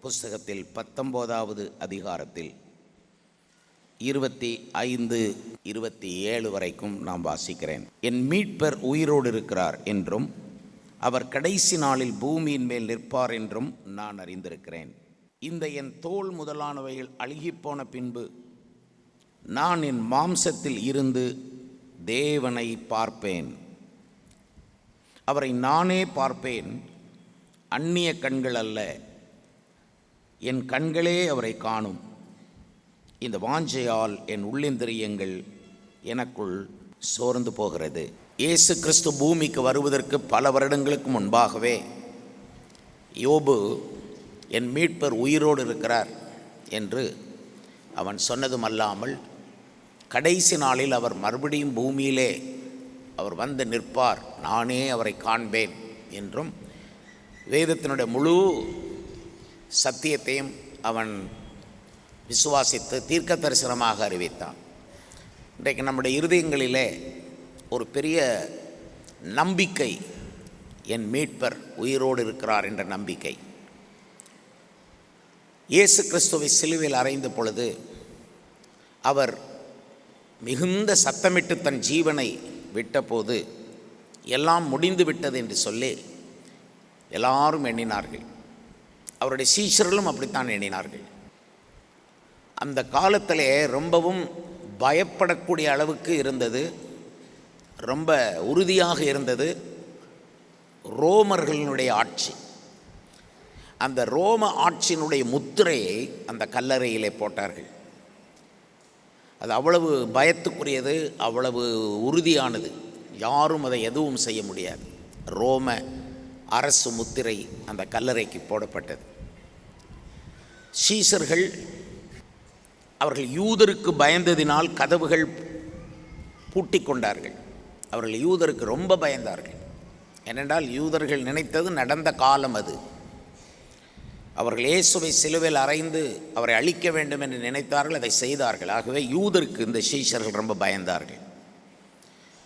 புஸ்தகத்தில் 19வது அதிகாரத்தில் 25, 27 வரைக்கும் நான் வாசிக்கிறேன். என் மீட்பர் உயிரோடு இருக்கிறார் என்றும் அவர் கடைசி நாளில் பூமியின் மேல் நிற்பார் என்றும் நான் அறிந்திருக்கிறேன். இந்த என் தோல் முதலானவைகள் அழுகிப்போன பின்பு நான் என் மாம்சத்தில் இருந்து தேவனை பார்ப்பேன். அவரை நானே பார்ப்பேன், அந்நிய கண்கள் அல்ல, என் கண்களே அவரை காணும். இந்த வாஞ்சையால் என் உள்ளிந்திரியங்கள் எனக்குள் சோர்ந்து போகிறது. இயேசு கிறிஸ்து பூமிக்கு வருவதற்கு பல வருடங்களுக்கு முன்பாகவே யோபு என் மீட்பர் உயிரோடு இருக்கிறார் என்று அவன் சொன்னதும் அல்லாமல், கடைசி நாளில் அவர் மறுபடியும் பூமியிலே அவர் வந்து நிற்பார், நானே அவரை காண்பேன் என்றும் வேதத்தினுடைய முழு சத்தியத்தையும் அவன் விசுவாசித்து தீர்க்க தரிசனமாக அறிவித்தான். இன்றைக்கு நம்முடைய இருதயங்களிலே ஒரு பெரிய நம்பிக்கை, என் மீட்பர் உயிரோடு இருக்கிறார் என்ற நம்பிக்கை. இயேசு கிறிஸ்துவை சிலுவையில் அறைந்த பொழுது அவர் மிகுந்த சத்தமிட்டு தன் ஜீவனை விட்டபோது எல்லாம் முடிந்து விட்டது என்று சொல்லி எல்லாரும் எண்ணினார்கள். அவருடைய சீஷர்களும் அப்படித்தான் எண்ணினார்கள். அந்த காலத்திலே ரொம்பவும் பயப்படக்கூடிய அளவுக்கு இருந்தது, ரொம்ப உறுதியாக இருந்தது ரோமர்களுடைய ஆட்சி. அந்த ரோம ஆட்சியினுடைய முத்திரையை அந்த கல்லறையிலே போட்டார்கள். அது அவ்வளவு பயத்துக்குரியது, அவ்வளவு உறுதியானது, யாரும் அதை எதுவும் செய்ய முடியாது. ரோம அரசு முத்திரை அந்த கல்லறைக்கு போடப்பட்டது. சீஷர்கள் அவர்கள் யூதருக்கு பயந்ததினால் கதவுகள் பூட்டி கொண்டார்கள். அவர்கள் யூதருக்கு ரொம்ப பயந்தார்கள். ஏனென்றால் யூதர்கள் நினைத்தது நடந்த காலம் அது. அவர்கள் இயேசுவை சிலுவையில் அறைந்து அவரை அழிக்க வேண்டும் என்று நினைத்தார்கள், அதை செய்தார்கள். ஆகவே யூதருக்கு இந்த சீஷர்கள் ரொம்ப பயந்தார்கள்.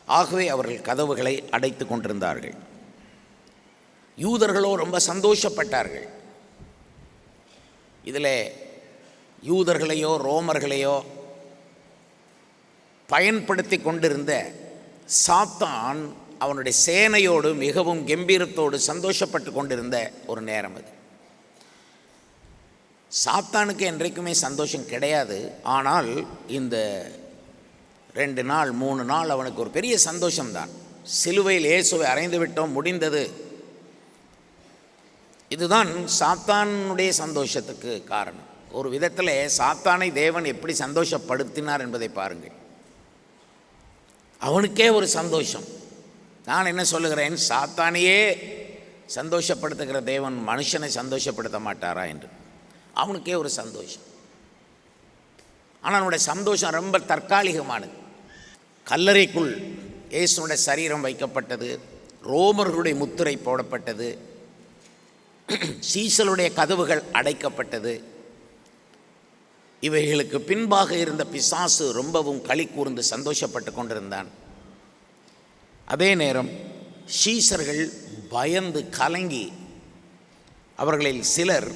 ஆகவே அவர்கள் கதவுகளை அடைத்து கொண்டிருந்தார்கள். யூதர்களோ ரொம்ப சந்தோஷப்பட்டார்கள். இதில் யூதர்களையோ ரோமர்களையோ பயன்படுத்தி கொண்டிருந்த சாத்தான் அவனுடைய சேனையோடு மிகவும் கம்பீரத்தோடு சந்தோஷப்பட்டு கொண்டிருந்த ஒரு நேரம் அது. சாத்தானுக்கு என்றைக்குமே சந்தோஷம் கிடையாது. ஆனால் இந்த 2 நாள் 3 நாள் அவனுக்கு ஒரு பெரிய சந்தோஷம்தான். சிலுவையில் இயேசுவை அறைந்து விட்டோம், முடிந்தது. இதுதான் சாத்தானுடைய சந்தோஷத்துக்கு காரணம். ஒரு விதத்தில் சாத்தானை தேவன் எப்படி சந்தோஷப்படுத்தினார் என்பதை பாருங்கள். அவனுக்கே ஒரு சந்தோஷம். நான் என்ன சொல்லுகிறேன், சாத்தானையே சந்தோஷப்படுத்துகிற தேவன் மனுஷனை சந்தோஷப்படுத்த மாட்டாரா என்று அவனுக்கே ஒரு சந்தோஷம். ஆனால் அவனுடைய சந்தோஷம் ரொம்ப தற்காலிகமானது. கல்லறைக்குள் இயேசுனுடைய சரீரம் வைக்கப்பட்டது, ரோமர்களுடைய முத்திரை போடப்பட்டது, சீசலுடைய கதவுகள் அடைக்கப்பட்டது. இவைகளுக்கு பின்பாக இருந்த பிசாசு ரொம்பவும் களி கூர்ந்து சந்தோஷப்பட்டு கொண்டிருந்தான். அதே நேரம் சீசர்கள் பயந்து கலங்கி, அவர்களில் சிலர்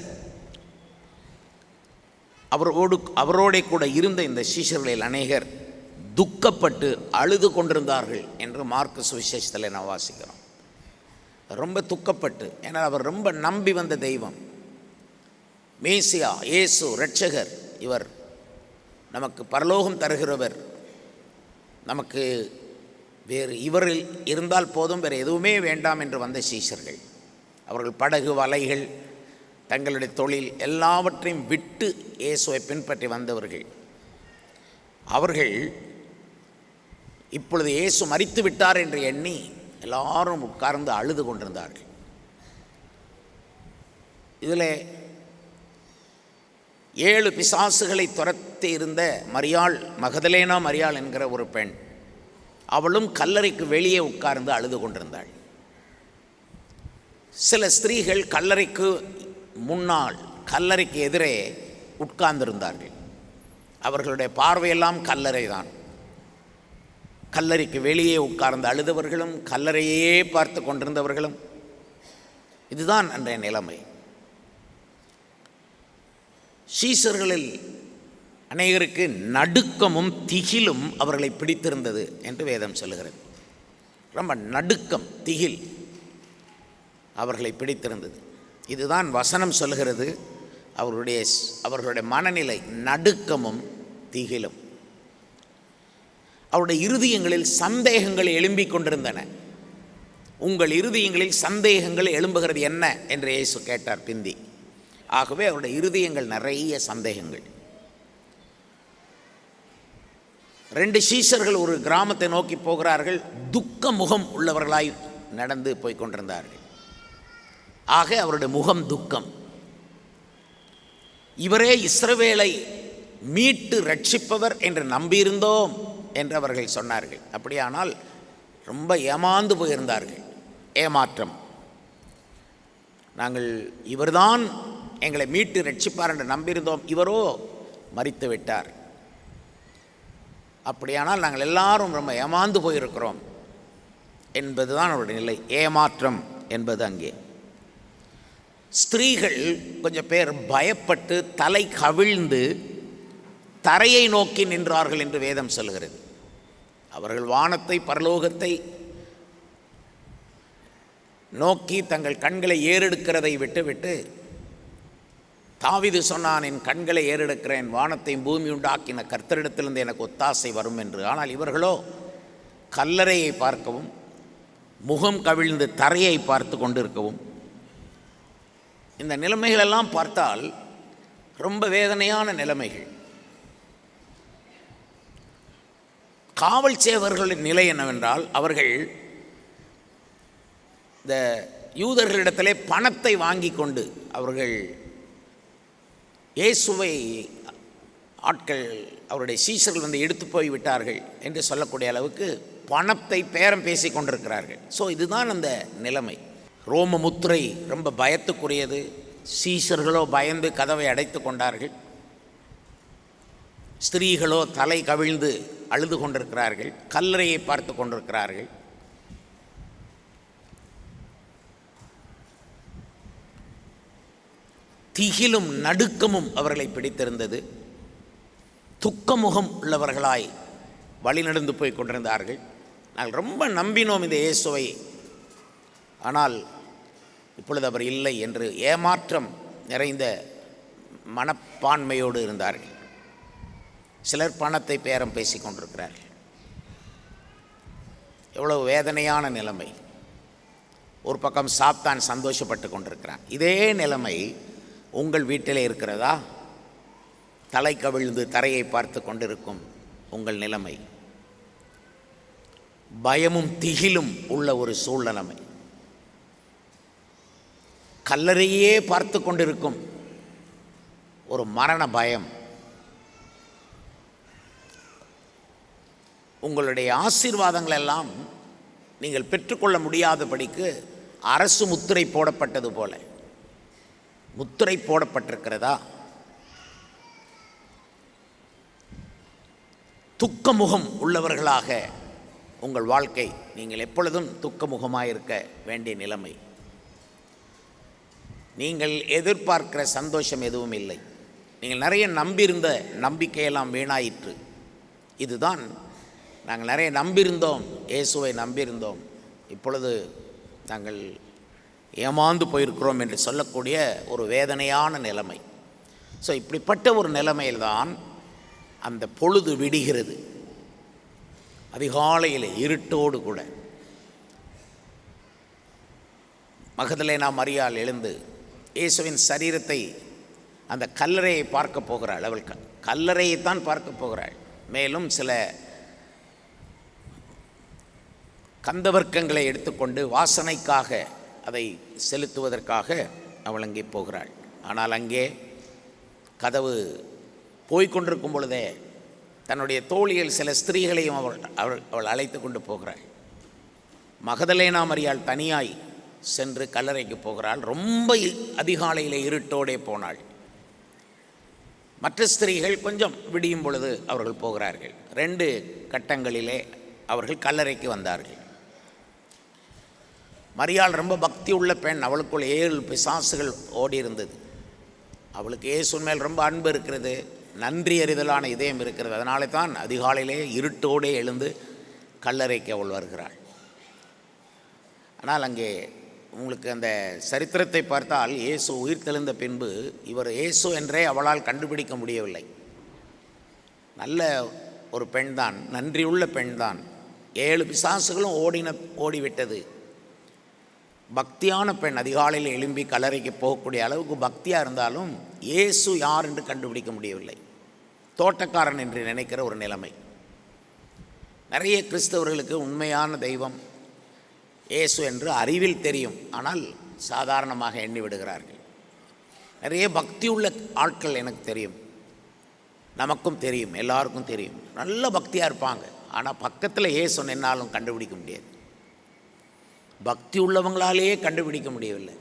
அவரோட கூட இருந்த இந்த சீஷர்களில் அநேகர் துக்கப்பட்டு அழுது கொண்டிருந்தார்கள் என்று மார்க்கு சுவிசேஷத்தில் நான் வாசிக்கிறோம். ரொம்ப துக்கப்பட்டு, ஏன்னா அவர் ரொம்ப நம்பி வந்த தெய்வம் மேசியா, இயேசு இரட்சகர், இவர் நமக்கு பரலோகம் தருகிறவர், நமக்கு வேறு இவரில் இருந்தால் போதும், வேறு எதுவுமே வேண்டாம் என்று வந்த சீஷர்கள். அவர்கள் படகு, வலைகள், தங்களுடைய தொழில் எல்லாவற்றையும் விட்டு இயேசுவை பின்பற்றி வந்தவர்கள். அவர்கள் இப்பொழுது இயேசு மரித்து விட்டார் என்று எண்ணி எல்லாரும் உட்கார்ந்து அழுது கொண்டிருந்தார்கள். இதில் 7 பிசாசுகளை துரத்தி இருந்த மரியாள், மகதலேனா மரியாள் என்கிற ஒரு பெண், அவளும் கல்லறைக்கு வெளியே உட்கார்ந்து அழுது கொண்டிருந்தாள். சில ஸ்திரீகள் கல்லறைக்கு முன்னால், கல்லறைக்கு எதிரே உட்கார்ந்திருந்தார்கள். அவர்களுடைய பார்வையெல்லாம் கல்லறை தான். கல்லறைக்கு வெளியே உட்கார்ந்து அழுதவர்களும் கல்லறையே பார்த்து கொண்டிருந்தவர்களும், இதுதான் அன்றைய நிலைமை. சீஷர்களில் அநேகருக்கு நடுக்கமும் திகிலும் அவர்களை பிடித்திருந்தது என்று வேதம் சொல்லுகிறது. ரொம்ப நடுக்கம், திகில் அவர்களை பிடித்திருந்தது. இதுதான் வசனம் சொல்லுகிறது. அவர்களுடைய மனநிலை நடுக்கமும் திகிலும். அவருடைய இருதயங்களில் சந்தேகங்கள் எழும்பிக் கொண்டிருந்தன. உங்கள் இருதயங்களில் சந்தேகங்கள் எழும்புகிறது என்ன என்று இயேசு கேட்டார் பிந்தி. ஆகவே அவருடைய இருதயங்கள் நிறைய சந்தேகங்கள். 2 சீஷர்கள் ஒரு கிராமத்தை நோக்கி போகிறார்கள். துக்க முகம் உள்ளவர்களாய் நடந்து போய் கொண்டிருந்தார்கள். ஆக அவருடைய முகம் துக்கம். இவரே இஸ்ரவேலை மீட்டு ரட்சிப்பவர் என்று நம்பியிருந்தோம் என்று அவர்கள் சொன்னார்கள். அப்படியானால் ரொம்ப ஏமாந்து போயிருந்தார்கள். ஏமாற்றம். நாங்கள் இவர்தான் எங்களை மீட்டு ரட்சிப்பார் என்று நம்பியிருந்தோம், இவரோ மரித்து விட்டார். அப்படியானால் நாங்கள் எல்லாரும் ரொம்ப ஏமாந்து போயிருக்கிறோம் என்பதுதான் அவருடைய நிலை. ஏமாற்றம் என்பது அங்கே. ஸ்திரீகள் கொஞ்சம் பேர் பயப்பட்டு தலை கவிழ்ந்து தரையை நோக்கி நின்றார்கள் என்று வேதம் சொல்கிறது. அவர்கள் வானத்தை பரலோகத்தை நோக்கி தங்கள் கண்களை ஏறெடுக்கிறதை விட்டுவிட்டு, தாவீது சொன்னான், என் கண்களை ஏறெடுக்கிறேன், வானத்தையும் பூமி உண்டாக்கின கர்த்தரிடத்திலிருந்து எனக்கு ஒத்தாசை வரும் என்று. ஆனால் இவர்களோ கல்லறையை பார்க்கவும் முகம் கவிழ்ந்து தரையை பார்த்து கொண்டிருக்கவும், இந்த நிலைமைகளெல்லாம் பார்த்தால் ரொம்ப வேதனையான நிலைமைகள். காவல் சேவர்களின் நிலை என்னவென்றால், அவர்கள் இந்த யூதர்களிடத்திலே பணத்தை வாங்கி கொண்டு அவர்கள் இயேசுவை ஆட்கள் அவருடைய சீஷர்கள் வந்து எடுத்து போய் விட்டார்கள் என்று சொல்லக்கூடிய அளவுக்கு பணத்தை பேரம் பேசி கொண்டிருக்கிறார்கள். ஸோ இதுதான் அந்த நிலைமை. ரோம முத்திரை ரொம்ப பயத்துக்குரியது. சீஷர்களோ பயந்து கதவை அடைத்து கொண்டார்கள். ஸ்திரீகளோ தலை கவிழ்ந்து அழுது கொண்டிருக்கிறார்கள், கல்லறையை பார்த்து கொண்டிருக்கிறார்கள். திகிலும் நடுக்கமும் அவர்களை பிடித்திருந்தது. துக்கமுகம் உள்ளவர்களாய் வழிநடந்து போய் கொண்டிருந்தார்கள். நாங்கள் ரொம்ப நம்பினோம் இந்த இயேசுவை, ஆனால் இப்பொழுது அவர் இல்லை என்று ஏமாற்றம் நிறைந்த மனப்பான்மையோடு இருந்தார்கள். சிலர் பணத்தை பேரம் பேசி கொண்டிருக்கிறார்கள். எவ்வளவு வேதனையான நிலைமை. ஒரு பக்கம் சாத்தான் சந்தோஷப்பட்டு கொண்டிருக்கிறான். இதே நிலைமை உங்கள் வீட்டிலே இருக்கிறதா? தலை கவிழ்ந்து தரையை பார்த்து கொண்டிருக்கும் உங்கள் நிலைமை, பயமும் திகிலும் உள்ள ஒரு சூழ்நிலைமை, கல்லறையே பார்த்து கொண்டிருக்கும் ஒரு மரண பயம், உங்களுடைய ஆசீர்வாதங்கள் எல்லாம் நீங்கள் பெற்றுக்கொள்ள முடியாதபடிக்கு அரசு முத்திரை போடப்பட்டது போல முத்திரை போடப்பட்டிருக்கிறதா? துக்கமுகம் உள்ளவர்களாக உங்கள் வாழ்க்கை, நீங்கள் எப்பொழுதும் துக்கமுகமாயிருக்க வேண்டிய நிலைமை. நீங்கள் எதிர்பார்க்கிற சந்தோஷம் எதுவும் இல்லை. நீங்கள் நிறைய நம்பியிருந்த நம்பிக்கையெல்லாம் வீணாயிற்று. இதுதான் நாங்கள் நிறைய நம்பியிருந்தோம், இயேசுவை நம்பியிருந்தோம், இப்பொழுது நாங்கள் ஏமாந்து போயிருக்கிறோம் என்று சொல்லக்கூடிய ஒரு வேதனையான நிலைமை. ஸோ இப்படிப்பட்ட ஒரு நிலைமையில்தான் அந்த பொழுது விடுகிறது. அதிகாலையில் இருட்டோடு கூட மகதலேனா மரியாள் எழுந்து இயேசுவின் சரீரத்தை, அந்த கல்லறையை பார்க்க போகிறாள். அவள் கல்லறையைத்தான் பார்க்க போகிறாள். மேலும் சில கந்தவர்க்கங்களை எடுத்துக்கொண்டு வாசனைக்காக அதை செலுத்துவதற்காக அவள் அங்கே போகிறாள். ஆனால் அங்கே கதவு போய்கொண்டிருக்கும் பொழுதே தன்னுடைய தோழியில் சில ஸ்திரீகளையும் அவள் அழைத்து கொண்டு போகிறாள். மகதலேனா மரியாள் தனியாய் சென்று கல்லறைக்கு போகிறாள். ரொம்ப அதிகாலையில் இருட்டோடே போனாள். மற்ற ஸ்திரீகள் கொஞ்சம் விடியும் பொழுது அவர்கள் போகிறார்கள். 2 கட்டங்களிலே அவர்கள் கல்லறைக்கு வந்தார்கள். மரியாள் ரொம்ப பக்தி உள்ள பெண். அவளுக்குள் 7 பிசாசுகள் ஓடி இருந்தது. அவளுக்கு இயேசுவின் மேல் ரொம்ப அன்பு இருக்கிறது, நன்றி அறிதலான இதயம் இருக்கிறது. அதனாலே தான் அதிகாலையிலே இருட்டோடே எழுந்து கல்லறைக்கு அவள் வருகிறாள். ஆனால் அங்கே உங்களுக்கு அந்த சரித்திரத்தை பார்த்தால் இயேசு உயிர் தெழுந்த பின்பு இவர் இயேசு என்றே அவளால் கண்டுபிடிக்க முடியவில்லை. நல்ல ஒரு பெண்தான், நன்றியுள்ள பெண்தான். 7 பிசாசுகளும் ஓடிவிட்டது. பக்தியான பெண், அதிகாலையில் எழும்பி கல்லறைக்கு போகக்கூடிய அளவுக்கு பக்தியாக இருந்தாலும் இயேசு யார் என்று கண்டுபிடிக்க முடியவில்லை. தோட்டக்காரன் என்று நினைக்கிற ஒரு நிலைமை. நிறைய கிறிஸ்தவர்களுக்கு உண்மையான தெய்வம் இயேசு என்று அறிவில் தெரியும், ஆனால் சாதாரணமாக எண்ணி விடுகிறார்கள். நிறைய பக்தி உள்ள ஆட்கள் எனக்கு தெரியும், நமக்கும் தெரியும், எல்லாருக்கும் தெரியும். நல்ல பக்தியாக இருப்பாங்க, ஆனால் பக்கத்தில் இயேசு என்னாலும் கண்டுபிடிக்க முடியாது. பக்தி உள்ளவங்களாலேயே கண்டுபிடிக்க முடியவில்லை.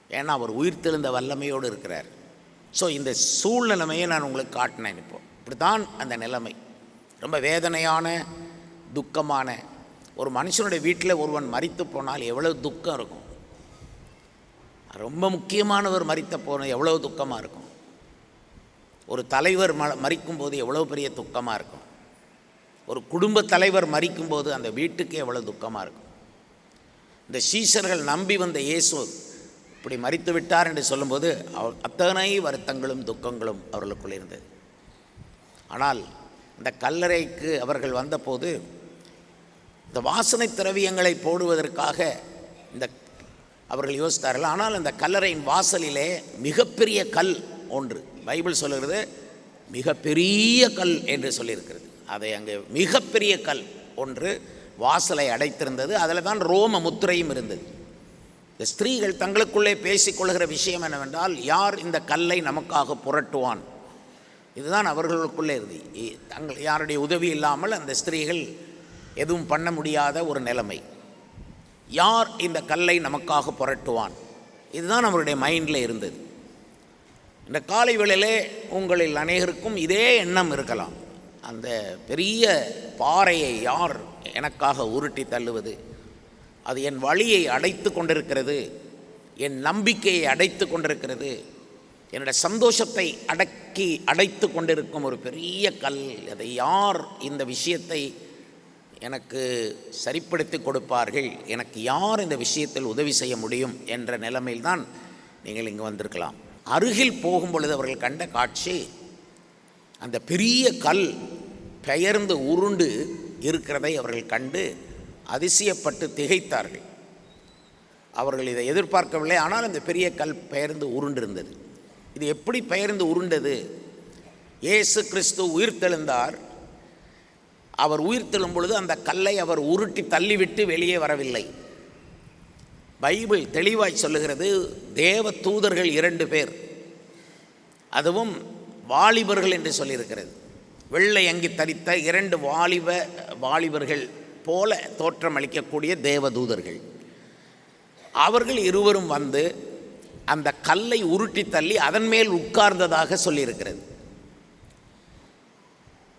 ஏன்னா அவர் உயிர்த்தெழுந்த வல்லமையோடு இருக்கிறார். ஸோ இந்த சூழ்நிலைமையை நான் உங்களுக்கு காட்டினேன். இப்படி தான் அந்த நிலைமை. ரொம்ப வேதனையான, துக்கமான. ஒரு மனுஷனுடைய வீட்டில் ஒருவன் மரித்து போனால் எவ்வளவு துக்கம் இருக்கும். ரொம்ப முக்கியமானவர் மரித்த போனால் எவ்வளவு துக்கமாக இருக்கும். ஒரு தலைவர் மரிக்கும்போது எவ்வளோ பெரிய துக்கமாக இருக்கும். ஒரு குடும்ப தலைவர் மரிக்கும்போது அந்த வீட்டுக்கு எவ்வளோ துக்கமாக இருக்கும். இந்த சீஷர்கள் நம்பி வந்த இயேசு இப்படி மரித்து விட்டார் என்று சொல்லும்போது அத்தனை வருத்தங்களும் துக்கங்களும் அவர்களுக்குள் இருந்தது. ஆனால் இந்த கல்லறைக்கு அவர்கள் வந்தபோது இந்த வாசனை திரவியங்களை போடுவதற்காக அவர்கள் யோசித்தார்கள். ஆனால் இந்த கல்லறையின் வாசலிலே மிகப்பெரிய கல் ஒன்று, பைபிள் சொல்லுகிறது மிகப்பெரிய கல் என்று சொல்லியிருக்கிறது. அதை அங்கே மிகப்பெரிய கல் ஒன்று வாசலை அடைத்திருந்தது. அதில் தான் ரோம முத்திரையும் இருந்தது. இந்த ஸ்திரீகள் தங்களுக்குள்ளே பேசிக்கொள்கிற விஷயம் என்னவென்றால், யார் இந்த கல்லை நமக்காக புரட்டுவான்? இதுதான் அவர்களுக்குள்ளே இருந்து. யாருடைய உதவி இல்லாமல் அந்த ஸ்திரீகள் எதுவும் பண்ண முடியாத ஒரு நிலைமை. யார் இந்த கல்லை நமக்காக புரட்டுவான்? இதுதான் அவருடைய மைண்டில் இருந்தது. இந்த காலை வேளையிலே உங்களில் அநேகருக்கும் இதே எண்ணம் இருக்கலாம். அந்த பெரிய பாறையை யார் எனக்காக உருட்டி தள்ளுவது? அது என் வழியை அடைத்து கொண்டிருக்கிறது, என் நம்பிக்கையை அடைத்து கொண்டிருக்கிறது, என்னுடைய சந்தோஷத்தை அடைத்து கொண்டிருக்கும் ஒரு பெரிய கல். அதை யார் இந்த விஷயத்தை எனக்கு சரிப்படுத்தி கொடுப்பார்கள்? எனக்கு யார் இந்த விஷயத்தில் உதவி செய்ய முடியும் என்ற நிலைமையில்தான் நீங்கள் இங்கு வந்திருக்கலாம். அருகில் போகும் பொழுது அவர்கள் கண்ட காட்சி, அந்த பெரிய கல் பெயர்ந்து உருண்டு இருக்கிறதை அவர்கள் கண்டு அதிசயப்பட்டு திகைத்தார்கள். அவர்கள் இதை எதிர்பார்க்கவில்லை. ஆனால் அந்த பெரிய கல் பெயர்ந்து உருண்டிருந்தது. இது எப்படி பெயர்ந்து உருண்டது? இயேசு கிறிஸ்து உயிர்த்தெழுந்தார். அவர் உயிர்த்தெழும் பொழுது அந்த கல்லை அவர் உருட்டி தள்ளிவிட்டு வெளியே வரவில்லை. பைபிள் தெளிவாய் சொல்லுகிறது, தேவ தூதர்கள் 2 பேர், அதுவும் வாலிபர்கள் என்று சொல்லியிருக்கிறது. வெள்ளை அங்கி தரித்த 2 வாலிபர்கள் போல தோற்றம் அளிக்கக்கூடிய தேவதூதர்கள், அவர்கள் இருவரும் வந்து அந்த கல்லை உருட்டி தள்ளி அதன் மேல் உட்கார்ந்ததாக சொல்லியிருக்கிறது.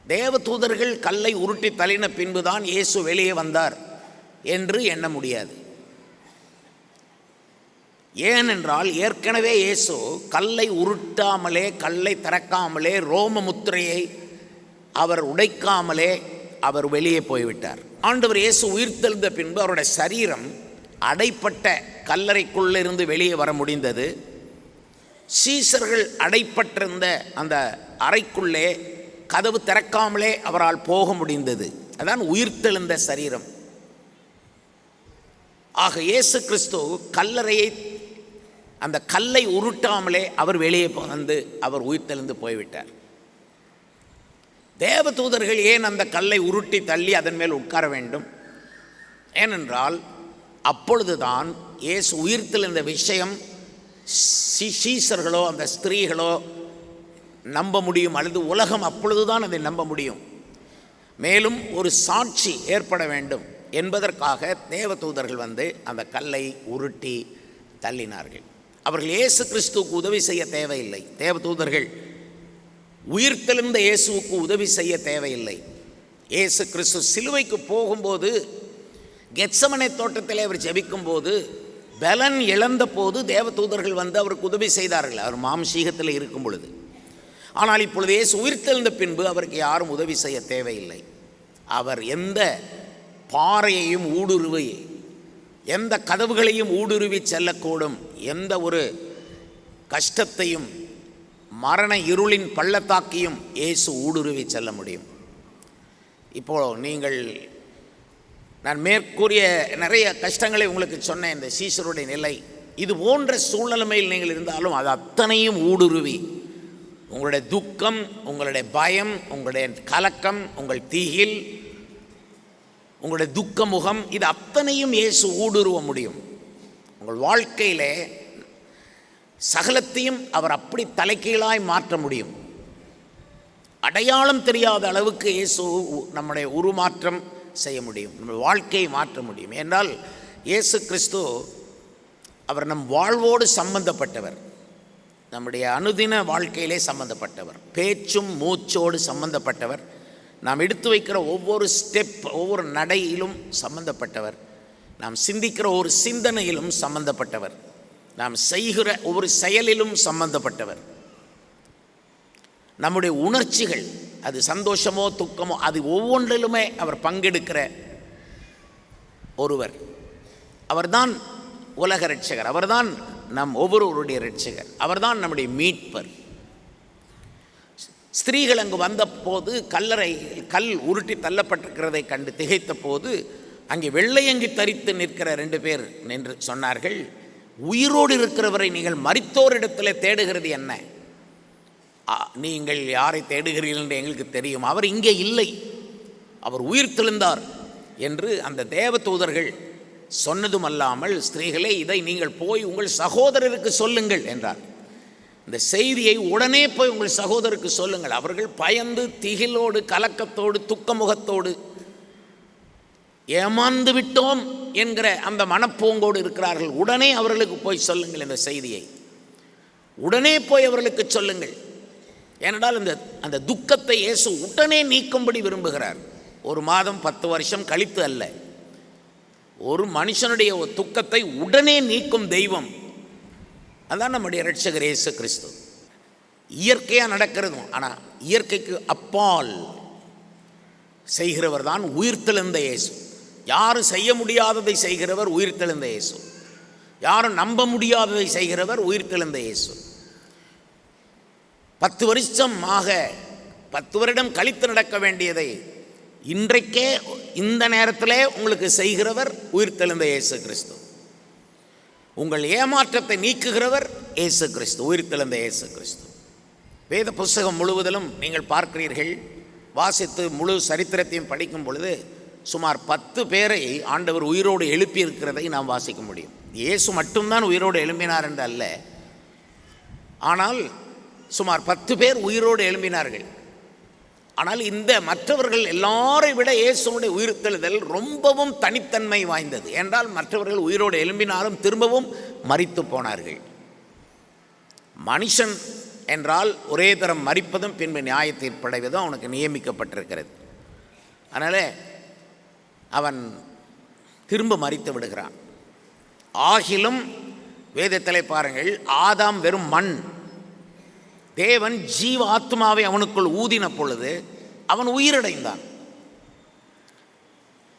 தேவதூதர்கள் கல்லை உருட்டி தள்ளின பின்புதான் இயேசு வெளியே வந்தார் என்று எண்ண முடியாது. ஏனென்றால் ஏற்கனவே இயேசு கல்லை உருட்டாமலே, கல்லை திறக்காமலே, ரோம முத்திரையை அவர் உடைக்காமலே அவர் வெளியே போய்விட்டார். ஆண்டவர் இயேசு உயிர்த்தெழுந்த பின்பு அவருடைய சரீரம் அடைப்பட்ட கல்லறைக்குள்ளிருந்து வெளியே வர முடிந்தது. சீசர்கள் அடைப்பட்டிருந்த அந்த அறைக்குள்ளே கதவு திறக்காமலே அவரால் போக முடிந்தது. அதான் உயிர்த்தெழுந்த சரீரம். ஆக இயேசு கிறிஸ்து கல்லறையை, அந்த கல்லை உருட்டாமலே அவர் வெளியே வந்து அவர் உயிர்த்தெழுந்து போய்விட்டார். தேவதூதர்கள் ஏன் அந்த கல்லை உருட்டி தள்ளி அதன் மேல் உட்கார வேண்டும்? ஏனென்றால் அப்பொழுதுதான் இயேசு உயிர்த்தெழுந்த விஷயம் சீசர்களோ அந்த ஸ்திரீகளோ நம்ப முடியும், அல்லது உலகம் அப்பொழுதுதான் அதை நம்ப முடியும். மேலும் ஒரு சாட்சி ஏற்பட வேண்டும் என்பதற்காக தேவதூதர்கள் வந்து அந்த கல்லை உருட்டி தள்ளினார்கள். அவர்கள் இயேசு கிறிஸ்துவுக்கு உதவி செய்ய தேவையில்லை. தேவதூதர்கள் உயிர்த்தெழுந்த இயேசுவுக்கு உதவி செய்ய தேவையில்லை. இயேசு கிறிஸ்து சிலுவைக்கு போகும்போது, கெத்சமனே தோட்டத்திலே அவர் ஜெபிக்கும்போது பலன் இழந்த போது தேவதூதர்கள் வந்து அவருக்கு உதவி செய்தார்கள், அவர் மாம்சீகத்தில் இருக்கும் பொழுது. ஆனால் இப்பொழுது இயேசு உயிர்த்தெழுந்த பின்பு அவருக்கு யாரும் உதவி செய்ய தேவையில்லை. அவர் எந்த பாறையையும் ஊடுருவி, எந்த கதவுகளையும் ஊடுருவி செல்லக்கூடும், எந்த ஒரு கஷ்டத்தையும் மரண இருளின் பள்ளத்தாக்கையும் இயேசு ஊடுருவி செல்ல முடியும். இப்போது நான் மேற்கூறிய நிறைய கஷ்டங்களை உங்களுக்கு சொன்னேன். இந்த சீஷருடைய நிலை இது போன்ற சூழ்நிலைமையில் நீங்கள் இருந்தாலும் அது அத்தனையும் ஊடுருவி உங்களுடைய துக்கம், உங்களுடைய பயம், உங்களுடைய கலக்கம், உங்கள் திகில், உங்களுடைய துக்க முகம், இது அத்தனையும் இயேசு ஊடுருவ முடியும். உங்கள் வாழ்க்கையிலே சகலத்தையும் அவர் அப்படி தலைகீழாய் மாற்ற முடியும். அடையாளம் தெரியாத அளவுக்கு இயேசு நம்முடைய உருமாற்றம் செய்ய முடியும், நம்ம வாழ்க்கையை மாற்ற முடியும். என்றால் இயேசு கிறிஸ்து அவர் நம் வாழ்வோடு சம்பந்தப்பட்டவர், நம்முடைய அனுதின வாழ்க்கையிலே சம்பந்தப்பட்டவர், பேச்சும் மூச்சோடு சம்பந்தப்பட்டவர், நாம் எடுத்து வைக்கிற ஒவ்வொரு ஸ்டெப், ஒவ்வொரு நடையிலும் சம்பந்தப்பட்டவர், நாம் சிந்திக்கிற ஒரு சிந்தனையிலும் சம்பந்தப்பட்டவர், நாம் செய்கிற ஒவ்வொரு செயலிலும் சம்பந்தப்பட்டவர், நம்முடைய உணர்ச்சிகள், அது சந்தோஷமோ துக்கமோ, அது ஒவ்வொன்றிலுமே அவர் பங்கெடுக்கிற ஒருவர். அவர்தான் உலக இரட்சகர், அவர்தான் நம் ஒவ்வொருவருடைய இரட்சகர், அவர்தான் நம்முடைய மீட்பர். ஸ்திரீகள் அங்கு வந்தபோது கல் உருட்டி தள்ளப்பட்டிருக்கிறதை கண்டு திகைத்த போது அங்கே வெள்ளையங்கி தரித்து நிற்கிற 2 பேர் நின்று சொன்னார்கள், உயிரோடு இருக்கிறவரை நீங்கள் மரித்தோரிடத்தில் தேடுகிறது என்ன? நீங்கள் யாரை தேடுகிறீர்கள் என்று எங்களுக்கு தெரியும், அவர் இங்கே இல்லை, அவர் உயிர் தெழுந்தார் என்று அந்த தேவதூதர்கள் சொன்னதும் அல்லாமல், ஸ்திரீகளே இதை நீங்கள் போய் உங்கள் சகோதரருக்கு சொல்லுங்கள் என்றார். இந்த செய்தியை உடனே போய் உங்கள் சகோதரருக்கு சொல்லுங்கள். அவர்கள் பயந்து திகிலோடு கலக்கத்தோடு துக்கமுகத்தோடு ஏமாந்து விட்டோம் என்கிற அந்த மனப்போங்கோடு இருக்கிறார்கள். உடனே அவர்களுக்கு போய் சொல்லுங்கள் இந்த செய்தியை, உடனே போய் அவர்களுக்கு சொல்லுங்கள். ஏனென்றால் அந்த துக்கத்தை இயேசு உடனே நீக்கும்படி விரும்புகிறார். 1 மாதம் 10 வருஷம் கழித்து அல்ல, ஒரு மனுஷனுடைய துக்கத்தை உடனே நீக்கும் தெய்வம் அதான் நம்முடைய இரட்சகர் இயேசு கிறிஸ்து. இயற்கையாக நடக்கிறதும், ஆனால் இயற்கைக்கு அப்பால் செய்கிறவர் தான் உயிர்த்தெழுந்த இயேசு. யாரும் செய்ய முடியாததை செய்கிறவர் உயிர்த்தெழுந்த இயேசு, யாரும் நம்ப முடியாததை செய்கிறவர் உயிர்த்தெழுந்த இயேசு. 10 வருஷமாக 10 வருடம் கழித்து நடக்க வேண்டியதை இன்றைக்கே இந்த நேரத்திலே உங்களுக்கு செய்கிறவர் உயிர்த்தெழுந்த இயேசு கிறிஸ்து. உங்கள் ஏமாற்றத்தை நீக்குகிறவர் இயேசு கிறிஸ்து, உயிர்த்தெழுந்த இயேசு கிறிஸ்து. வேத புஸ்தகம் முழுவதிலும் நீங்கள் பார்க்கிறீர்கள், வாசித்து முழு சரித்திரத்தையும் படிக்கும் பொழுது சுமார் 10 பேரை ஆண்டவர் உயிரோடு எழுப்பி இருக்கிறதை நாம் வாசிக்க முடியும். இயேசு மட்டும்தான் உயிரோடு எழும்பினார் என்று அல்ல, ஆனால் சுமார் 10 பேர் உயிரோடு எழும்பினார்கள். ஆனால் இந்த மற்றவர்கள் எல்லாரை விட இயேசுடைய உயிர்த்தெழுதல் ரொம்பவும் தனித்தன்மை வாய்ந்தது. என்றால் மற்றவர்கள் உயிரோடு எழும்பினாலும் திரும்பவும் மரித்து போனார்கள். மனுஷன் என்றால் ஒரே தரம் மரிப்பதும் பின்பு நியாய தீர்ப்படைவதும் அவனுக்கு நியமிக்கப்பட்டிருக்கிறது. அதனால் அவன் திரும்ப மரித்து விடுகிறான். ஆகிலும் வேதத்திலே பாருங்கள், ஆதாம் வெறும் மண், தேவன் ஜீவ ஆத்மாவை அவனுக்குள் ஊதின பொழுது அவன் உயிரடைந்தான்.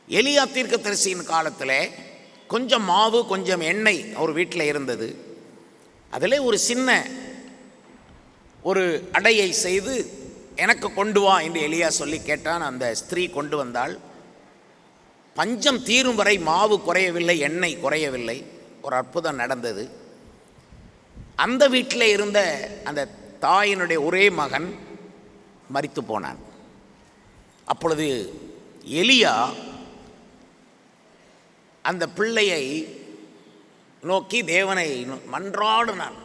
எலியா தீர்க்கதரிசியின் காலத்தில் கொஞ்சம் மாவு கொஞ்சம் எண்ணெய் அவர் வீட்டில் இருந்தது. அதிலே ஒரு சின்ன ஒரு அடையை செய்து எனக்கு கொண்டு வா என்று எலியா சொல்லி கேட்டான். அந்த ஸ்திரீ கொண்டு வந்தாள். பஞ்சம் தீரும் வரை மாவு குறையவில்லை, எண்ணெய் குறையவில்லை. ஒரு அற்புதம் நடந்தது. அந்த வீட்டில் இருந்த அந்த தாயினுடைய ஒரே மகன் மரித்து போனான். அப்பொழுது எலியா அந்த பிள்ளையை நோக்கி தேவனை மன்றாடினான்.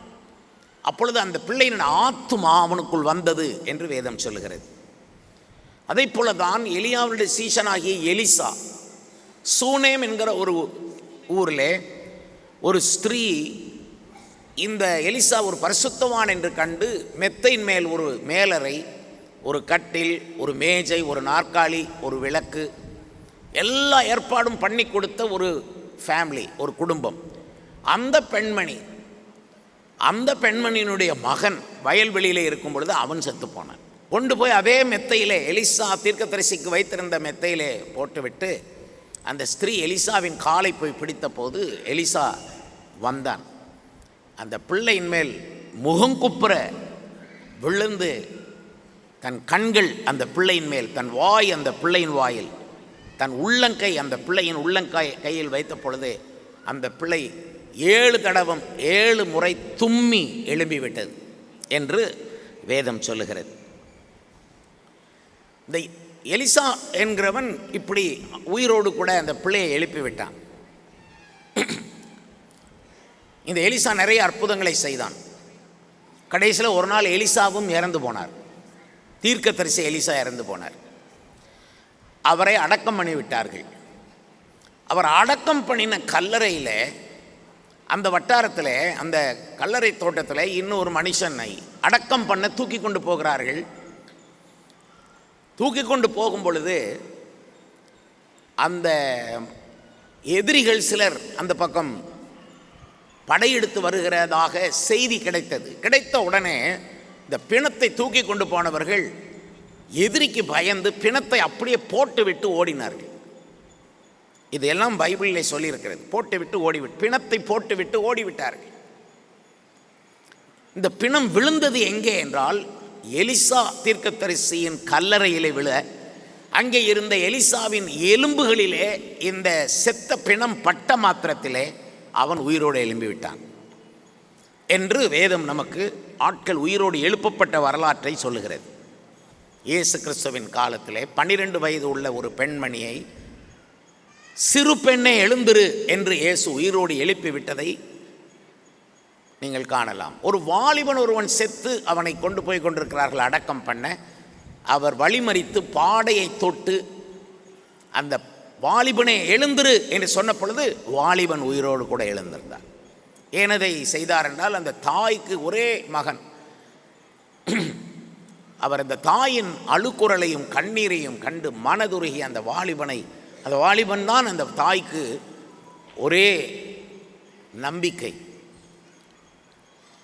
அப்பொழுது அந்த பிள்ளையின் ஆத்துமா அவனுக்குள் வந்தது என்று வேதம் சொல்லுகிறது. அதை போல தான் எலியாவுடைய சீஷனாகிய எலிசா, சூனேம் என்கிற ஒரு ஊரில் ஒரு ஸ்திரீ இந்த எலிசா ஒரு பரிசுத்தவான் என்று கண்டு மெத்தையின் மேல் ஒரு மேலறை, ஒரு கட்டில், ஒரு மேஜை, ஒரு நாற்காலி, ஒரு விளக்கு, எல்லா ஏற்பாடும் பண்ணி கொடுத்த ஒரு ஃபேமிலி, ஒரு குடும்பம். அந்த பெண்மணியினுடைய மகன் வயல்வெளியிலே இருக்கும் பொழுது அவன் செத்து போனான். கொண்டு போய் அதே மெத்தையிலே, எலிசா தீர்க்கதரிசிக்கு வைத்திருந்த மெத்தையிலே போட்டுவிட்டு அந்த ஸ்திரீ எலிசாவின் காலை போய் பிடித்த போது எலிசா வந்தான். அந்த பிள்ளையின் மேல் முகங்குப்புற விழுந்து தன் கண்கள் அந்த பிள்ளையின் மேல், தன் வாய் அந்த பிள்ளையின் வாயில், தன் உள்ளங்கை அந்த பிள்ளையின் கையில் வைத்த பொழுது அந்த பிள்ளை 7 தடவை 7 முறை தும்மி எழும்பிவிட்டது என்று வேதம் சொல்லுகிறது. இந்த எலிசா என்கிறவன் இப்படி உயிரோடு கூட அந்த பிள்ளையை எழுப்பிவிட்டான். இந்த எலிசா நிறைய அற்புதங்களை செய்தான். கடைசியில் ஒரு நாள் எலிசாவும் இறந்து போனார். தீர்க்கதரிசி எலிசா இறந்து போனார். அவரை அடக்கம் பண்ணிவிட்டார்கள். அவர் அடக்கம் பண்ணின கல்லறையில், அந்த வட்டாரத்தில், அந்த கல்லறை தோட்டத்தில் இன்னொரு மனுஷனை அடக்கம் பண்ண தூக்கி கொண்டு போகிறார்கள். தூக்கி கொண்டு போகும் பொழுது அந்த எதிரிகள் சிலர் அந்த பக்கம் படையெடுத்து வருகிறதாக செய்தி கிடைத்தது. கிடைத்த உடனே இந்த பிணத்தை தூக்கி கொண்டு போனவர்கள் எதிரிக்கு பயந்து பிணத்தை அப்படியே போட்டுவிட்டு ஓடினார்கள். இதெல்லாம் பைபிளிலே சொல்லியிருக்கிறது. பிணத்தை போட்டுவிட்டு ஓடிவிட்டார்கள். இந்த பிணம் விழுந்தது எங்கே என்றால், எலிசா தீர்க்கதரிசியின் கல்லறையிலே விழ, அங்கே இருந்த எலிசாவின் எலும்புகளிலே இந்த செத்த பிணம் பட்ட மாத்திரத்திலே அவன் உயிரோடு எழும்பிவிட்டான் என்று வேதம் நமக்கு ஆட்கள் உயிரோடு எழுப்பப்பட்ட வரலாற்றை சொல்லுகிறது. இயேசு கிறிஸ்துவின் காலத்திலே 12 வயது உள்ள ஒரு பெண்மணியை, சிறு பெண்ணை எழுந்திரு என்று இயேசு உயிரோடு எழுப்பிவிட்டதை நீங்கள் காணலாம். ஒரு வாலிபன் ஒருவன் செத்து அவனை கொண்டு போய் கொண்டிருக்கிறார்கள் அடக்கம் பண்ண. அவர் வழிமறித்து பாடையை தொட்டு அந்த வாலிபனை எழுந்திரு என்று சொன்ன பொழுது வாலிபன் உயிரோடு கூட எழுந்திருந்தார். ஏனதை செய்தார் என்றால், அந்த தாய்க்கு ஒரே மகன். அவர் அந்த தாயின் அழுக்குரலையும் கண்ணீரையும் கண்டு மனதுருகி அந்த வாலிபன் தான் அந்த தாய்க்கு ஒரே நம்பிக்கை.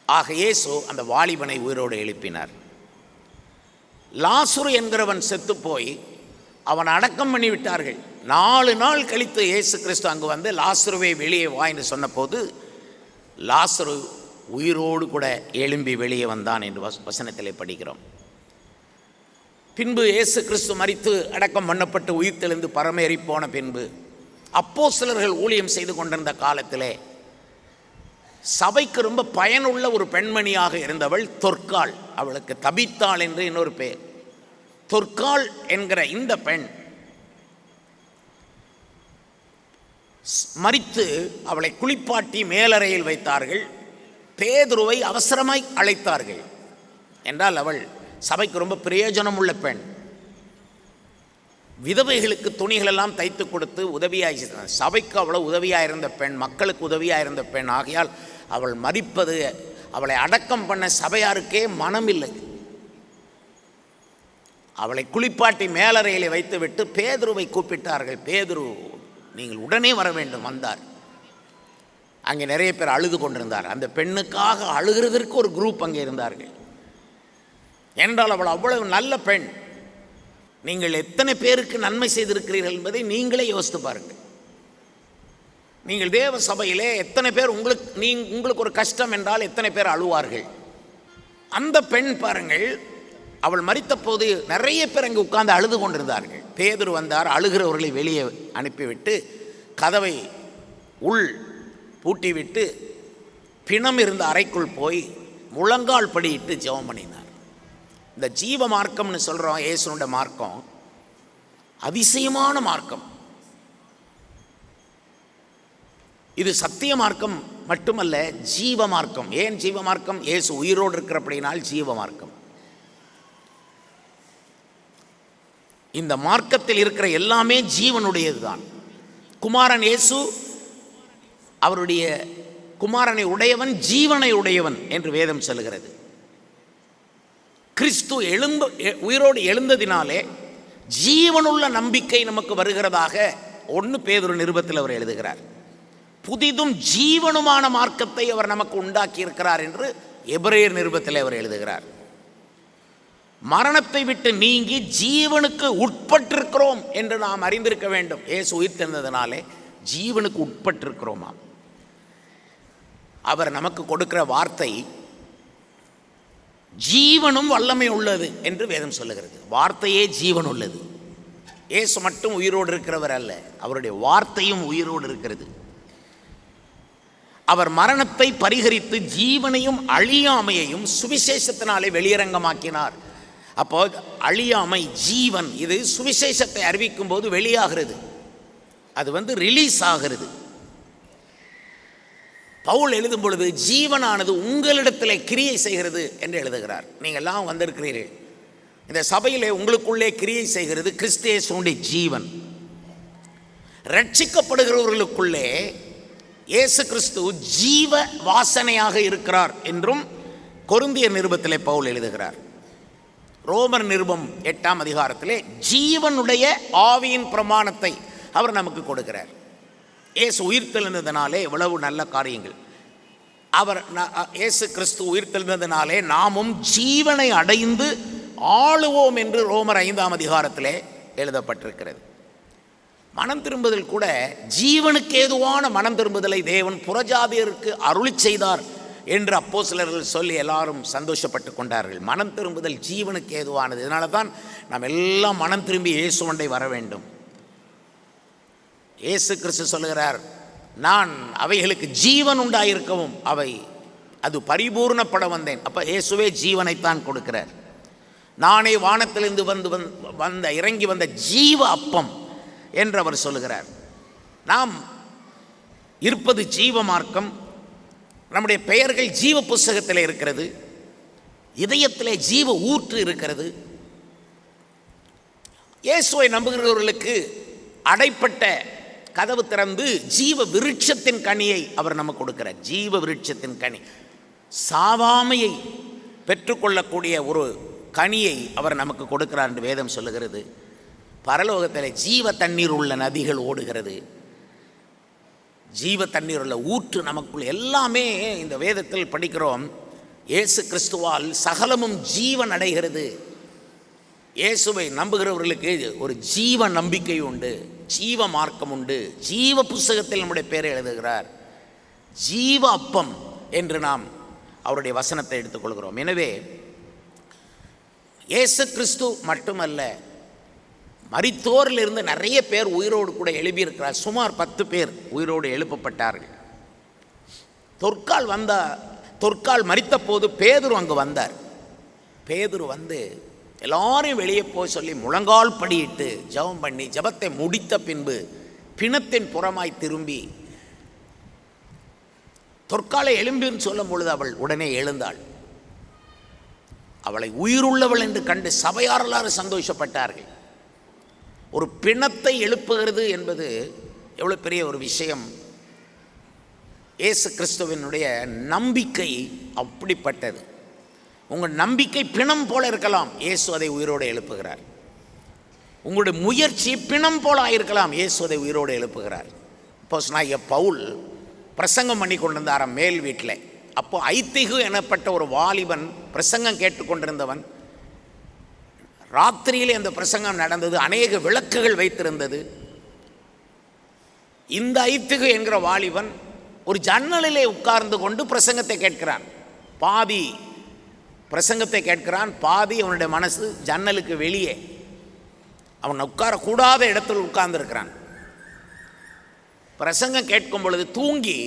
ஆக இயேசு அந்த வாலிபனை உயிரோடு எழுப்பினார். லாசரு என்கிறவன் செத்து போய் அவன் அடக்கம் பண்ணிவிட்டார்கள். 4 நாள் கழித்து இயேசு கிறிஸ்து அங்கு வந்து லாசருவை வெளியே வா என்று சொன்னபோது லாசரு உயிரோடு கூட எழும்பி வெளியே வந்தான் என்று வசனத்திலே படிக்கிறோம். பின்பு இயேசு கிறிஸ்து மரித்து அடக்கம் பண்ணப்பட்டு உயிர்த்தெழுந்து பரமேறி போன பின்பு அப்போஸ்தலர்கள் ஊழியம் செய்து கொண்டிருந்த காலத்திலே சபைக்கு ரொம்ப பயனுள்ள ஒரு பெண்மணியாக இருந்தவள் தொற்காள். அவளுக்கு தபித்தாள் என்று இன்னொரு பேர். தொற்காள் என்கிற இந்த பெண் மரித்து அவளை குளிப்பாட்டி மேலறையில் வைத்தார்கள். பேதுருவை அவசரமாய் அழைத்தார்கள். என்றால் அவள் சபைக்கு ரொம்ப பிரயோஜனம் உள்ள பெண். விதவைகளுக்கு துணிகளெல்லாம் தைத்து கொடுத்து உதவியாய், சபைக்கு அவ்வளோ உதவியாக இருந்த பெண், மக்களுக்கு உதவியாக இருந்த பெண். ஆகையால் அவள் மரிப்பது, அவளை அடக்கம் பண்ண சபையாருக்கே மனமில்லை. அவளை குளிப்பாட்டி மேலறையிலே வைத்துவிட்டு பேதுருவை கூப்பிட்டார்கள். பேதுரு, நீங்கள் உடனே வர வேண்டும். வந்தார். அங்கே நிறைய பேர் அழுது கொண்டிருந்தார். அந்த பெண்ணுக்காக அழுகிறதற்கு ஒரு குரூப் அங்கே இருந்தார்கள். என்றால் அவள் அவ்வளவு நல்ல பெண். நீங்கள் எத்தனை பேருக்கு நன்மை செய்திருக்கிறீர்கள் என்பதை நீங்களே யோசித்து பாருங்கள். நீங்கள் தேவ சபையிலே எத்தனை பேர் உங்களுக்கு ஒரு கஷ்டம் என்றால் எத்தனை பேர் அழுவார்கள். அந்த பெண் பாருங்கள், அவள் மரித்த போது நிறைய பேர் அங்கே உட்கார்ந்து அழுது கொண்டிருந்தார்கள். பேதுரு வந்தார். அழுகிறவர்களை வெளியே அனுப்பிவிட்டு கதவை உள் பூட்டிவிட்டு பிணம் இருந்த அறைக்குள் போய் முழங்கால் படியிட்டு ஜெபம் பண்ணினார். இந்த ஜீவ மார்க்கம்னு சொல்கிறோம், இயேசுனுடைய மார்க்கம் அதிசயமான மார்க்கம். இது சத்திய மார்க்கம் மட்டுமல்ல, ஜீவ மார்க்கம். ஏன் ஜீவ மார்க்கம்? இயேசு உயிரோடு இருக்கிறபடினால் ஜீவ மார்க்கம். இந்த மார்க்கத்தில் இருக்கிற எல்லாமே ஜீவனுடையது தான். குமாரன் இயேசு அவருடைய குமாரனை உடையவன், ஜீவனை உடையவன் என்று வேதம் சொல்லுகிறது. கிறிஸ்து உயிரோடு எழுந்ததினாலே ஜீவனுள்ள நம்பிக்கை நமக்கு வருகிறதாக 1 பேதுரு நிருபத்தில் அவர் எழுதுகிறார். புதிதும் ஜீவனுமான மார்க்கத்தை அவர் நமக்கு உண்டாக்கி இருக்கிறார் என்று எபிரேயர் நிருபத்தில் அவர் எழுதுகிறார். மரணத்தை விட்டு நீங்கி ஜீவனுக்கு உட்பட்டிருக்கிறோம் என்று நாம் அறிந்திருக்க வேண்டும். இயேசு உயிர் தெழுந்ததினாலே ஜீவனுக்கு உட்பட்டிருக்கிறோமா? அவர் நமக்கு கொடுக்கிற வார்த்தை ஜீவனும் வல்லமை உள்ளது என்று வேதம் சொல்லுகிறது. வார்த்தையே ஜீவன் உள்ளது. இயேசு மட்டும் உயிரோடு இருக்கிறவர் அல்ல, அவருடைய வார்த்தையும் உயிரோடு இருக்கிறது. அவர் மரணத்தை பரிகரித்து ஜீவனையும் அழியாமையையும் சுவிசேஷத்தினாலே வெளியரங்கமாக்கினார். அப்போ அழியாமை, ஜீவன், இது சுவிசேஷத்தை அறிவிக்கும் போது வெளியாகிறது, அது ரிலீஸ் ஆகிறது. பவுல் எழுதும் பொழுது ஜீவனானது உங்களிடத்தில் கிரியை செய்கிறது என்று எழுதுகிறார். நீங்கள் எல்லாம் வந்திருக்கிறீர்கள், இந்த சபையிலே உங்களுக்குள்ளே கிரியை செய்கிறது கிறிஸ்து இயேசுவுடைய ஜீவன். ரட்சிக்கப்படுகிறவர்களுக்குள்ளே இயேசு கிறிஸ்து ஜீவ வாசனையாக இருக்கிறார் என்றும் கொரிந்தியர் நிருபத்திலே பவுல் எழுதுகிறார். ரோமர் நிருபம் 8ஆம் அதிகாரத்திலே ஜீவனுடைய ஆவியின் பிரமாணத்தை அவர் நமக்கு கொடுக்கிறார். இயேசு உயிர்த்தெழுந்ததினாலே எவ்வளவு நல்ல காரியங்கள். இயேசு கிறிஸ்து உயிர்த்தெழுந்ததினாலே நாமும் ஜீவனை அடைந்து ஆளுவோம் என்று ரோமர் 5ஆம் அதிகாரத்திலே எழுதப்பட்டிருக்கிறது. மனம் திரும்புதல் கூட ஜீவனுக்கு ஏதுவான மனம் திரும்புதலை தேவன் புறஜாதியருக்கு அருளி செய்தார் என்று அப்போஸ்தலர்கள் சொல்லி எல்லாரும் சந்தோஷப்பட்டு கொண்டார்கள். மனம் திரும்புதல் ஜீவனுக்கு ஏதுவானது. இதனால தான் நாம் எல்லாம் மனம் திரும்பி இயேசுவண்டை வர வேண்டும். இயேசு கிறிஸ்து சொல்லுகிறார், நான் அவைகளுக்கு ஜீவன் உண்டாயிருக்கவும் அது பரிபூர்ணப்பட வந்தேன். அப்போ இயேசுவே ஜீவனைத்தான் கொடுக்கிறார். நானே வானத்திலிருந்து இறங்கி வந்த ஜீவ அப்பம் என்று அவர் சொல்லுகிறார். நாம் இருப்பது ஜீவ மார்க்கம். நம்முடைய பெயர்கள் ஜீவ புஸ்தகத்தில் இருக்கிறது. இதயத்திலே ஜீவ ஊற்று இருக்கிறது. இயேசுவை நம்புகிறவர்களுக்கு அடைப்பட்ட கதவு திறந்து ஜீவ விருட்சத்தின் கனியை அவர் நமக்கு கொடுக்கிறார். ஜீவ விருட்சத்தின் கனி, சாவாமையை பெற்றுக்கொள்ளக்கூடிய ஒரு கனியை அவர் நமக்கு கொடுக்கிறார் என்று வேதம் சொல்லுகிறது. பரலோகத்தில் ஜீவ தண்ணீர் உள்ள நதிகள் ஓடுகிறது. ஜீவ தண்ணீர் உள்ள ஊற்று நமக்குள் எல்லாமே இந்த வேதத்தில் படிக்கிறோம். இயேசு கிறிஸ்துவால் சகலமும் ஜீவன் அடைகிறது. இயேசுவை நம்புகிறவர்களுக்கு ஒரு ஜீவ நம்பிக்கை உண்டு, ஜீவ மார்க்கம் உண்டு. ஜீவ புஸ்தகத்தில் நம்முடைய பேரை எழுதுகிறார். ஜீவ அப்பம் என்று நாம் அவருடைய வசனத்தை எடுத்துக்கொள்கிறோம். எனவே இயேசு கிறிஸ்து மட்டுமல்ல, மரித்தோரிலிருந்து நிறைய பேர் உயிரோடு கூட எழுப்பியிருக்கிறார். சுமார் 10 பேர் உயிரோடு எழுப்பப்பட்டார்கள். தொற்கால் மரித்த போது பேதுரு அங்கு வந்தார். பேதுரு எல்லாரையும் வெளியே போய் சொல்லி முழங்கால் படியிட்டு ஜெபம் பண்ணி ஜெபத்தை முடித்த பின்பு பிணத்தின் புறமாய் திரும்பி தொற்காலை எழும்பின்னு சொல்லும் பொழுது அவள் உடனே எழுந்தாள். அவளை உயிருள்ளவள் என்று கண்டு சபையார் எல்லாரும் சந்தோஷப்பட்டார்கள். ஒரு பிணத்தை எழுப்புகிறது என்பது எவ்வளோ பெரிய ஒரு விஷயம். இயேசு கிறிஸ்துவினுடைய நம்பிக்கை அப்படிப்பட்டது. உங்கள் நம்பிக்கை பிணம் போல இருக்கலாம், இயேசு அதை உயிரோடு எழுப்புகிறார். உங்களுடைய முயற்சி பிணம் போல ஆயிருக்கலாம், இயேசு அதை உயிரோடு எழுப்புகிறார். அப்போஸ்தலனாகிய பவுல் பிரசங்கம் பண்ணி கொண்டிருந்தாராம் மேல் வீட்டில். அப்போ ஐத்திகு எனப்பட்ட ஒரு வாலிபன் பிரசங்கம் கேட்டுக்கொண்டிருந்தவன். ராத்திரியிலே அந்த பிரசங்கம் நடந்தது. அநேக விளக்குகள் வைத்திருந்தது. இந்த ஐத்திகு என்கிற வாலிபன் ஒரு ஜன்னலிலே உட்கார்ந்து கொண்டு பிரசங்கத்தை கேட்கிறான். பாதி பிரசங்கத்தை கேட்கிறான், பாதி அவனுடைய மனசு ஜன்னலுக்கு வெளியே. அவன் உட்காரக்கூடாத இடத்தில் உட்கார்ந்துருக்கிறான். பிரசங்கம் கேட்கும் பொழுது தூங்கி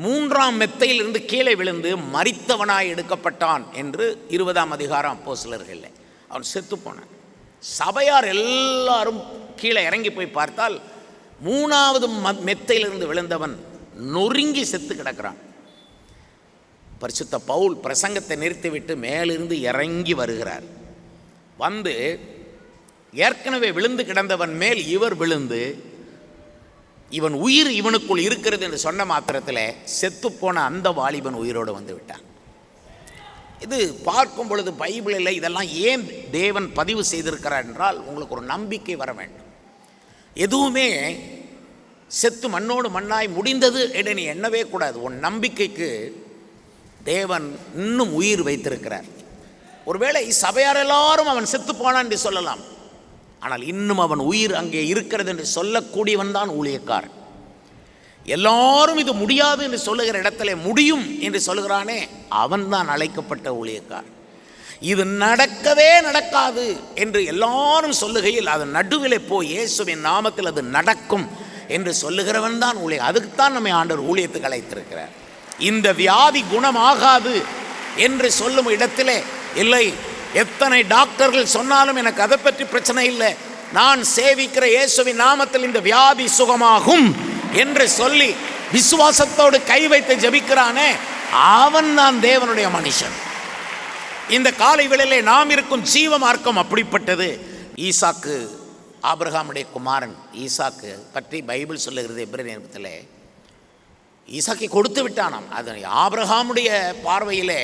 3ஆம் மெத்தையிலிருந்து கீழே விழுந்து மரித்தவனாய் எடுக்கப்பட்டான் என்று 20ஆம் அதிகாரம் அப்போஸ்தலர்கள். அவன் செத்து போனான். சபையார் எல்லாரும் கீழே இறங்கி போய் பார்த்தால் 3ஆவது மெத்தையிலிருந்து விழுந்தவன் நொறுங்கி செத்து கிடக்கிறான். பரிசுத்த பவுல் பிரசங்கத்தை நிறுத்திவிட்டு மேலிருந்து இறங்கி வருகிறார். ஏற்கனவே விழுந்து கிடந்தவன் மேல் இவர் விழுந்து, இவன் உயிர் இவனுக்குள் இருக்கிறது என்று சொன்ன மாத்திரத்தில் செத்துப்போன அந்த வாலிபன் உயிரோடு வந்து விட்டான். இது பார்க்கும் பொழுது பைபிளில் இதெல்லாம் ஏன் தேவன் பதிவு செய்திருக்கிறார் என்றால் உங்களுக்கு ஒரு நம்பிக்கை வர வேண்டும். எதுவுமே செத்து மண்ணோடு மண்ணாய் முடிந்தது என்று நீ எண்ணவே கூடாது. உன் நம்பிக்கைக்கு தேவன் இன்னும் உயிர் வைத்திருக்கிறார். ஒருவேளை சபையார் எல்லாரும் அவன் செத்து போனான் என்று சொல்லலாம், ஆனால் இன்னும் அவன் உயிர் அங்கே இருக்கிறது என்று சொல்லக்கூடியவன் தான் ஊழியக்காரன். எல்லாரும் இது முடியாது என்று சொல்லுகிற இடத்துல முடியும் என்று சொல்லுகிறானே, அவன் தான் அழைக்கப்பட்ட ஊழியக்காரன். இது நடக்கவே நடக்காது என்று எல்லாரும் சொல்லுகையில் அது நடுவிலே போய் இயேசுவின் நாமத்தில் அது நடக்கும் என்று சொல்லுகிறவன் தான் ஊழியர். அதுக்குத்தான் நம்மை ஆண்டவர் ஊழியத்துக்கு அழைத்திருக்கிறார். இந்த வியாதி குணமாகாது என்று சொல்லும் இடத்திலே, இல்லை எத்தனை டாக்டர்கள் சொன்னாலும் எனக்கு அதை பற்றி பிரச்சனை இல்லை, நான் சேவிக்கிற இயேசுவின் நாமத்தில் இந்த வியாதி சுகமாகும் என்று சொல்லி விசுவாசத்தோடு கை வைத்து ஜெபிக்கிறானே, அவன் தான் தேவனுடைய மனுஷன். இந்த காலை வேளையிலே நாம் இருக்கும் ஜீவ மார்க்கம் அப்படிப்பட்டது. ஈசாக்கு ஆபிரகாமுடைய குமாரன். ஈசாக்கு பற்றி பைபிள் சொல்லுகிறது எபிரேயர் நிருபத்திலே, ஈசாக்கை கொடுத்து விட்டானாம். அது ஆபிரகாமுடைய பார்வையிலே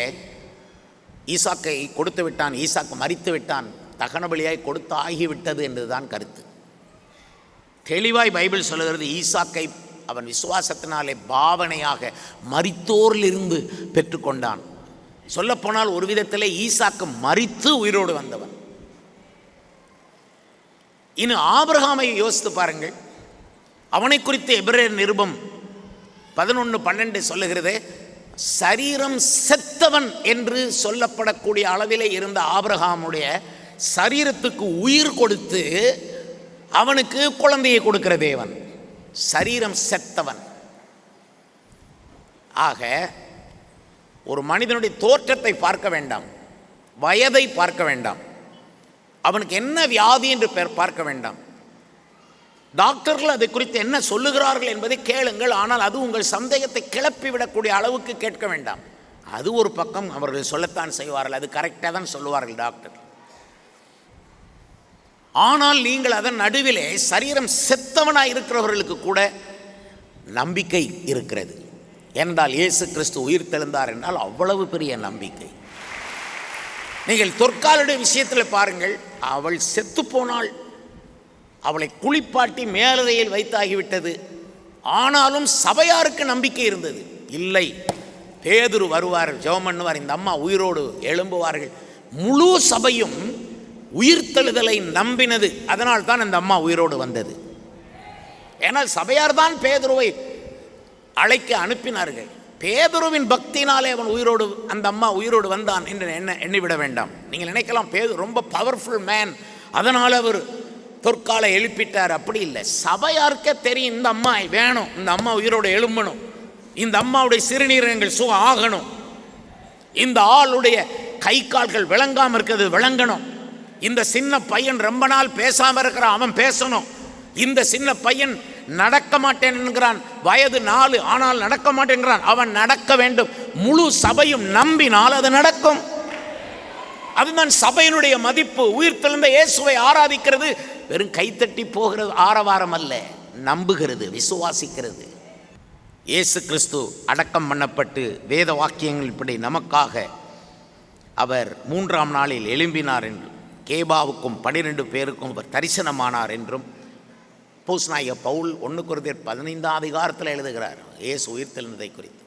ஈசாக்கை கொடுத்து விட்டான், ஈசாக்கு மரித்து விட்டான், தகன பலியாய் கொடுத்து ஆகிவிட்டது என்றுதான் கருத்து. தெளிவாய் பைபிள் சொல்லுகிறது, ஈசாக்கை அவன் விசுவாசத்தினாலே பாவனையாக மரித்தோரிலிருந்து பெற்றுக்கொண்டான். சொல்லப்போனால் ஒரு விதத்திலே ஈசாக்கு மரித்து உயிரோடு வந்தவன். இன்னும் ஆபிரகாமை யோசித்து பாருங்கள். அவனை குறித்து எபிரேயர் நிருபம் 11:12 சொல்லுகிறது, சரீரம் செத்தவன் என்று சொல்லப்படக்கூடிய அளவிலே இருந்த ஆபிரகாமுடைய சரீரத்துக்கு உயிர் கொடுத்து அவனுக்கு குழந்தையை கொடுக்கிற தேவன். சரீரம் செத்தவன். ஆக ஒரு மனிதனுடைய தோற்றத்தை பார்க்க வேண்டாம், வயதை பார்க்க வேண்டாம், அவனுக்கு என்ன வியாதி என்று பார்க்க வேண்டாம், டாக்டர்கள் அதை குறித்து என்ன சொல்லுகிறார்கள் என்பதை கேளுங்கள். ஆனால் அது உங்கள் சந்தேகத்தை கிளப்பிவிடக்கூடிய அளவுக்கு கேட்க வேண்டாம். அது ஒரு பக்கம் அவர்கள் சொல்லத்தான் செய்வார்கள், அது கரெக்டாக தான் சொல்லுவார்கள் டாக்டர். ஆனால் நீங்கள் அதன் நடுவிலே சரீரம் செத்தவனாக இருக்கிறவர்களுக்கு கூட நம்பிக்கை இருக்கிறது. என்றால் இயேசு கிறிஸ்து உயிர் தெழுந்தார் என்றால் அவ்வளவு பெரிய நம்பிக்கை. நீங்கள் தொற்காலுடைய விஷயத்தில் பாருங்கள், அவள் செத்து போனாள், அவளை குளிப்பாட்டி மேலறையில் வைத்தாகிவிட்டது. ஆனாலும் சபையாருக்கு நம்பிக்கை இருந்தது. இல்லை, பேதுரு வருவார், ஜெபம் பண்ணுவார், இந்த அம்மா உயிரோடு எழும்புவார்கள். முழு சபையும் உயிர்த்தெழுதலை நம்பினது. அதனால் தான் அந்த அம்மா உயிரோடு வந்தது. ஏனால் சபையார் தான் பேதுருவை அழைக்க அனுப்பினார்கள். பேதுருவின் பக்தினாலே அவன் உயிரோடு, அந்த அம்மா உயிரோடு வந்தான் என்று எண்ணிவிட வேண்டாம். நீங்கள் நினைக்கலாம் பேதுரு ரொம்ப பவர்ஃபுல் மேன், அதனால் அவர் தொற்காலை எழுப்பிட்டார். அப்படி இல்லை. சபையாருக்கே தெரியும், இந்த அம்மா வேணும், இந்த அம்மா உயிரோடு எழும்பணும், இந்த அம்மாவுடைய சிறுநீரகங்கள் சுகம் ஆகணும், இந்த ஆளுடைய கை கால்கள் விளங்காமல் இருக்கிறது விளங்கணும், இந்த சின்ன பையன் ரொம்ப நாள் பேசாமல் இருக்கிறான் அவன் பேசணும், இந்த சின்ன பையன் நடக்க மாட்டேன் என்கிறான், வயது 4 ஆனால் நடக்க மாட்டேங்கிறான், அவன் நடக்க வேண்டும். முழு சபையும் நம்பினால் அது நடக்கும். அதுதான் சபையினுடைய மதிப்பு. உயிர்த்தெழுந்த இயேசுவை ஆராதிக்கிறது வெறும் கைத்தட்டி போகிறது ஆரவாரம் அல்ல, நம்புகிறது, விசுவாசிக்கிறது. இயேசு கிறிஸ்து அடக்கம் பண்ணப்பட்டு வேத வாக்கியங்கள் இப்படி நமக்காக அவர் 3ஆம் நாளில் எழும்பினார் என்றும், கேபாவுக்கும் 12 பேருக்கும் அவர் தரிசனமானார் என்றும் அப்போஸ்தலனாகிய பவுல் 1 கொரிந்தியர் 15ஆம் அதிகாரத்தில் எழுதுகிறார் இயேசு உயிர்த்தெழுந்ததை குறித்து.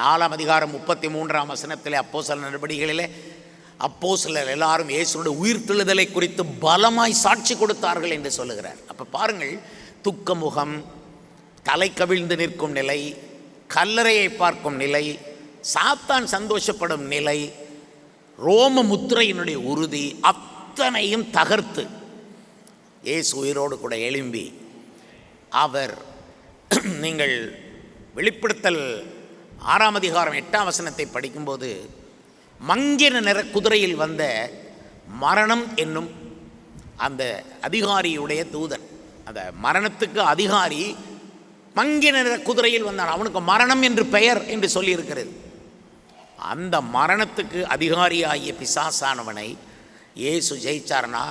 4ஆம் அதிகாரம் 33ஆம் வசனத்திலே அப்போஸ்தலர் நடபடிகளிலே அப்போஸ்தலர் எல்லாரும் இயேசுவோட உயிர்த்தெழுதலை குறித்து பலமாய் சாட்சி கொடுத்தார்கள் என்று சொல்லுகிறார். அப்போ பாருங்கள், துக்கமுகம், தலை கவிழ்ந்து நிற்கும் நிலை, கல்லறையை பார்க்கும் நிலை, சாத்தான் சந்தோஷப்படும் நிலை, ரோம முத்திரையினுடைய உறுதி, அத்தனையும் தகர்த்து இயேசு உயிரோடு கூட எழும்பி அவர், நீங்கள் வெளிப்படுத்தல் 6ஆம் அதிகாரம் 8ஆம் வசனத்தை படிக்கும்போது, மங்கின நிற குதிரையில் வந்த மரணம் என்னும் அந்த அதிகாரியுடைய தூதன், அந்த மரணத்துக்கு அதிகாரி மங்கின நிற குதிரையில் வந்தான், அவனுக்கு மரணம் என்று பெயர் என்று சொல்லியிருக்கிறது. அந்த மரணத்துக்கு அதிகாரியாகிய பிசாசானவனை இயேசு ஜெயிச்சார்னா,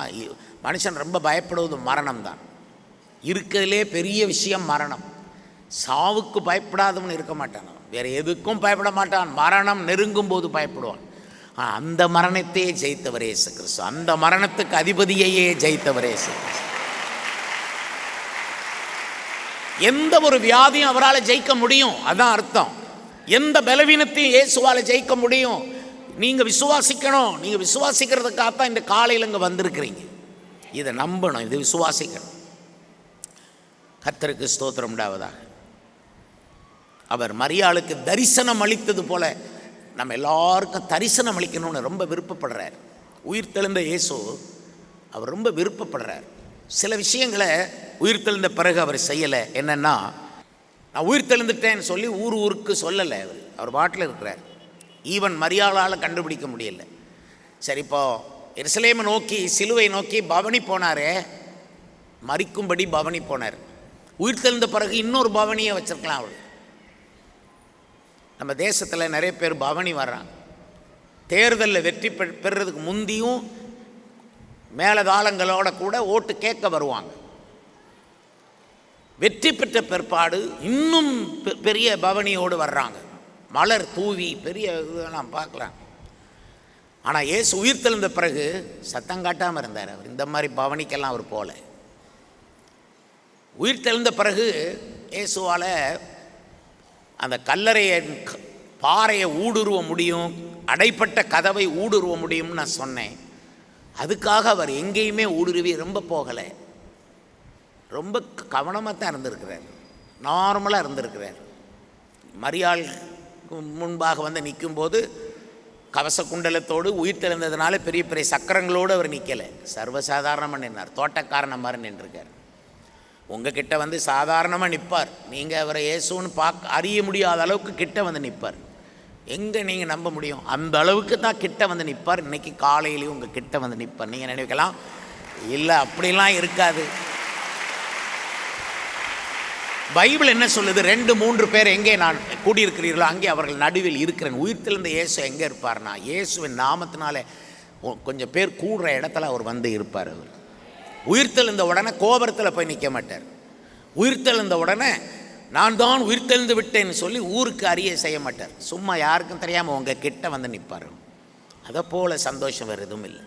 மனுஷன் ரொம்ப பயப்படுவது மரணம் தான். இருக்கிறதுலே பெரிய விஷயம் மரணம். சாவுக்கு பயப்படாதவன் இருக்க மாட்டான், வேறு எதுக்கும் பயப்பட மாட்டான், மரணம் நெருங்கும் போது பயப்படுவான். அந்த மரணத்தையே ஜெயித்தவர் இயேசு கிறிஸ்து, அந்த மரணத்துக்கு அதிபதியையே ஜெயித்தவர் இயேசு கிறிஸ்து. எந்த ஒரு வியாதியும் அவரால் ஜெயிக்க முடியும். அதான் அர்த்தம். எந்த பலவீனத்தையும் இயேசுவால் ஜெயிக்க முடியும். நீங்கள் விசுவாசிக்கணும். நீங்கள் விசுவாசிக்கிறதுக்காகத்தான் இந்த காலையில் இங்கே வந்திருக்கிறீங்க. இதை நம்பணும், இது விசுவாசிக்கணும். கர்த்தருக்கு ஸ்தோத்திரம் உண்டாவதாக. அவர் மரியாளுக்கு தரிசனம் அளித்தது போல நம்ம எல்லாருக்கும் தரிசனம் அளிக்கணும்னு ரொம்ப விருப்பப்படுறார். உயிர்த்தெழுந்த இயேசு அவர் ரொம்ப விருப்பப்படுறார். சில விஷயங்களை உயிர்த்தெழுந்த பிறகு அவர் செய்யலை. என்னென்னா, நான் உயிர்த்தெழுந்துட்டேன்னு சொல்லி ஊருக்கு சொல்லலை. அவர் பாட்டில் இருக்கிறார். ஈவன் மரியாளால் கண்டுபிடிக்க முடியல. சரி, இப்போது எருசலேமை நோக்கி, சிலுவை நோக்கி பவனி போனாரே, மரிக்கும்படி பவனி போனார். உயிர்த்தெழுந்த பிறகு இன்னொரு பவனியை வச்சுருக்கலாம். அவர் நம்ம தேசத்தில் நிறைய பேர் பவனி வர்றாங்க. தேர்தலில் வெற்றி பெறுறதுக்கு முந்தியும் மேலதாளங்களோட கூட ஓட்டு கேட்க வருவாங்க. வெற்றி பெற்ற பிற்பாடு இன்னும் பெரிய பவனியோடு வர்றாங்க. மலர் தூவி பெரிய இதெல்லாம் பார்க்கலாம். ஆனால் இயேசு உயிர்த்தெழுந்த பிறகு சத்தம் காட்டாமல் இருந்தார். அவர் இந்த மாதிரி பவனிக்கெல்லாம் அவர் போகல. உயிர்த்தெழுந்த பிறகு இயேசுவால் அந்த கல்லறையை, பாறையை ஊடுருவ முடியும், அடைப்பட்ட கதவை ஊடுருவ முடியும்னு நான் சொன்னேன். அதுக்காக அவர் எங்கேயுமே ஊடுருவி ரொம்ப போகலை. ரொம்ப கவனமாக தான் இருந்திருக்கிறார். நார்மலாக இருந்திருக்கிறார். மரியாள் முன்பாக வந்து நிற்கும்போது கவச குண்டலத்தோடு உயிர்த்தெழுந்ததுனால பெரிய பெரிய சக்கரங்களோடு அவர் நிற்கலை. சர்வசாதாரணமாக நின்றார். தோட்டக்காரன மாதிரி நின்றுருக்கார். உங்ககிட்ட வந்து சாதாரணமாக நிற்பார். நீங்கள் அவரை இயேசுன்னு அறிய முடியாத அளவுக்கு கிட்ட வந்து நிற்பார். எங்கே நீங்கள் நம்ப முடியும்? அந்த அளவுக்கு தான் கிட்ட வந்து நிற்பார். இன்றைக்கி காலையிலையும் உங்கள் கிட்ட வந்து நிற்பார். நீங்கள் நினைக்கலாம், இல்லை அப்படிலாம் இருக்காது. பைபிள் என்ன சொல்லுது? 2-3 பேர் எங்கே நான் கூடியிருக்கிறீர்களோ அங்கே அவர்கள் நடுவில் இருக்கிறேன். உயிர்த்தெழுந்த இயேசு எங்கே இருப்பார்னா, இயேசுவின் நாமத்தினால கொஞ்சம் பேர் கூடுற இடத்துல அவர் வந்து இருப்பார். அவர் உயிர்த்தெழுந்த உடனே கோபுரத்தில் போய் நிற்க மாட்டார். உயிர்த்தெழுந்த உடனே நான் தான் உயிர்த்தெழுந்து விட்டேன்னு சொல்லி ஊருக்கு அறிய செய்ய மாட்டார். சும்மா யாருக்கும் தெரியாமல் உங்கள் கிட்ட வந்து நிற்பார். அதை போல் சந்தோஷம் வேறு எதுவும் இல்லை.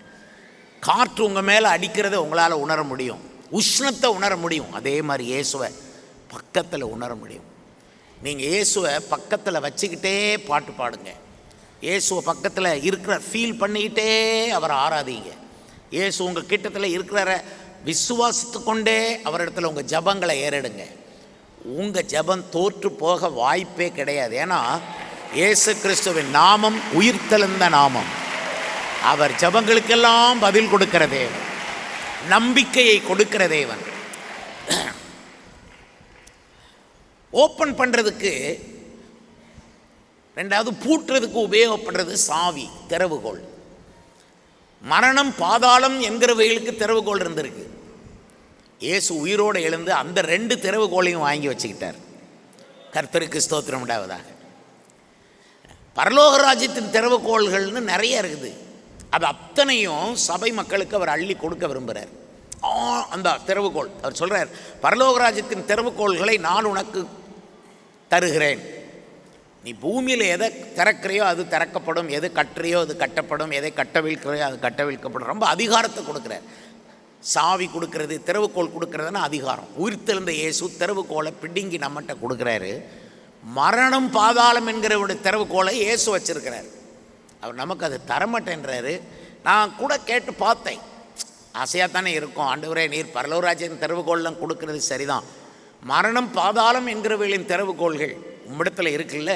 காற்று உங்கள் மேலே அடிக்கிறத உங்களால் உணர முடியும். உஷ்ணத்தை உணர முடியும். அதே மாதிரி இயேசுவை பக்கத்தில் உணர முடியும். நீங்கள் இயேசுவை பக்கத்தில் வச்சுக்கிட்டே பாட்டு பாடுங்க. இயேசுவை பக்கத்தில் இருக்கிற ஃபீல் பண்ணிக்கிட்டே அவரை ஆராதிங்க. இயேசு உங்கள் கிட்டத்தில் இருக்கிற விசுவாசித்து கொண்டே அவரிடத்துல உங்கள் ஜபங்களை ஏறெடுங்க. உங்கள் ஜபம் தோற்று போக வாய்ப்பே கிடையாது. ஏன்னா இயேசு கிறிஸ்துவின் நாமம் உயிர்த்தெழுந்த நாமம். அவர் ஜபங்களுக்கெல்லாம் பதில் கொடுக்கிற தேவன், நம்பிக்கையை கொடுக்கிற தேவன். ஓப்பன் பண்ணுறதுக்கு, ரெண்டாவது பூட்டுறதுக்கு உபயோகப்படுறது சாவி, திறவுகோல். மரணம், பாதாளம் என்கிறவைகளுக்கு திறவுகோல் இருந்திருக்கு. இயேசு உயிரோடு எழுந்து அந்த 2 திறவுகோலையும் வாங்கி வச்சுக்கிட்டார். கர்த்தருக்கு ஸ்தோத்திரம் உண்டாவதாக. பரலோக ராஜ்யத்தின் திறவுகோள்கள்னு நிறைய இருக்குது. அது அத்தனையும் சபை மக்களுக்கு அவர் அள்ளி கொடுக்க விரும்புகிறார். அந்த திறவுகோல் அவர் சொல்கிறார், பரலோக ராஜ்யத்தின் திறவுகோள்களை நான் உனக்கு தருகிறேன். நீ பூமியில் எதை திறக்கிறையோ அது திறக்கப்படும், எது கட்டுறையோ அது கட்டப்படும், எதை கட்டவிழ்க்கிறையோ அது கட்டவிழ்க்கப்படும். ரொம்ப அதிகாரத்தை கொடுக்குறார். சாவி கொடுக்கறது, திறவுகோல் கொடுக்கறதுன்னா அதிகாரம். உயிர்த்தெழுந்த இயேசு திறவுகோலை பிடுங்கி நம்மகிட்ட கொடுக்குறாரு. மரணம், பாதாளம் என்கிற திறவுகோலை இயேசு வச்சிருக்கிறார். அவர் நமக்கு அது தரமாட்டேன்றாரு. நான் கூட கேட்டு பார்த்தேன், ஆசையாக தானே இருக்கும். ஆண்டவரே, நீர் பரலோக ராஜ்யத்தின் திறவுகோல்லாம் கொடுக்கறது சரிதான். மரணம், பாதாளம் என்கிறவர்களின் திறவுகோள்கள் உம்மிடத்தில் இருக்குல்ல,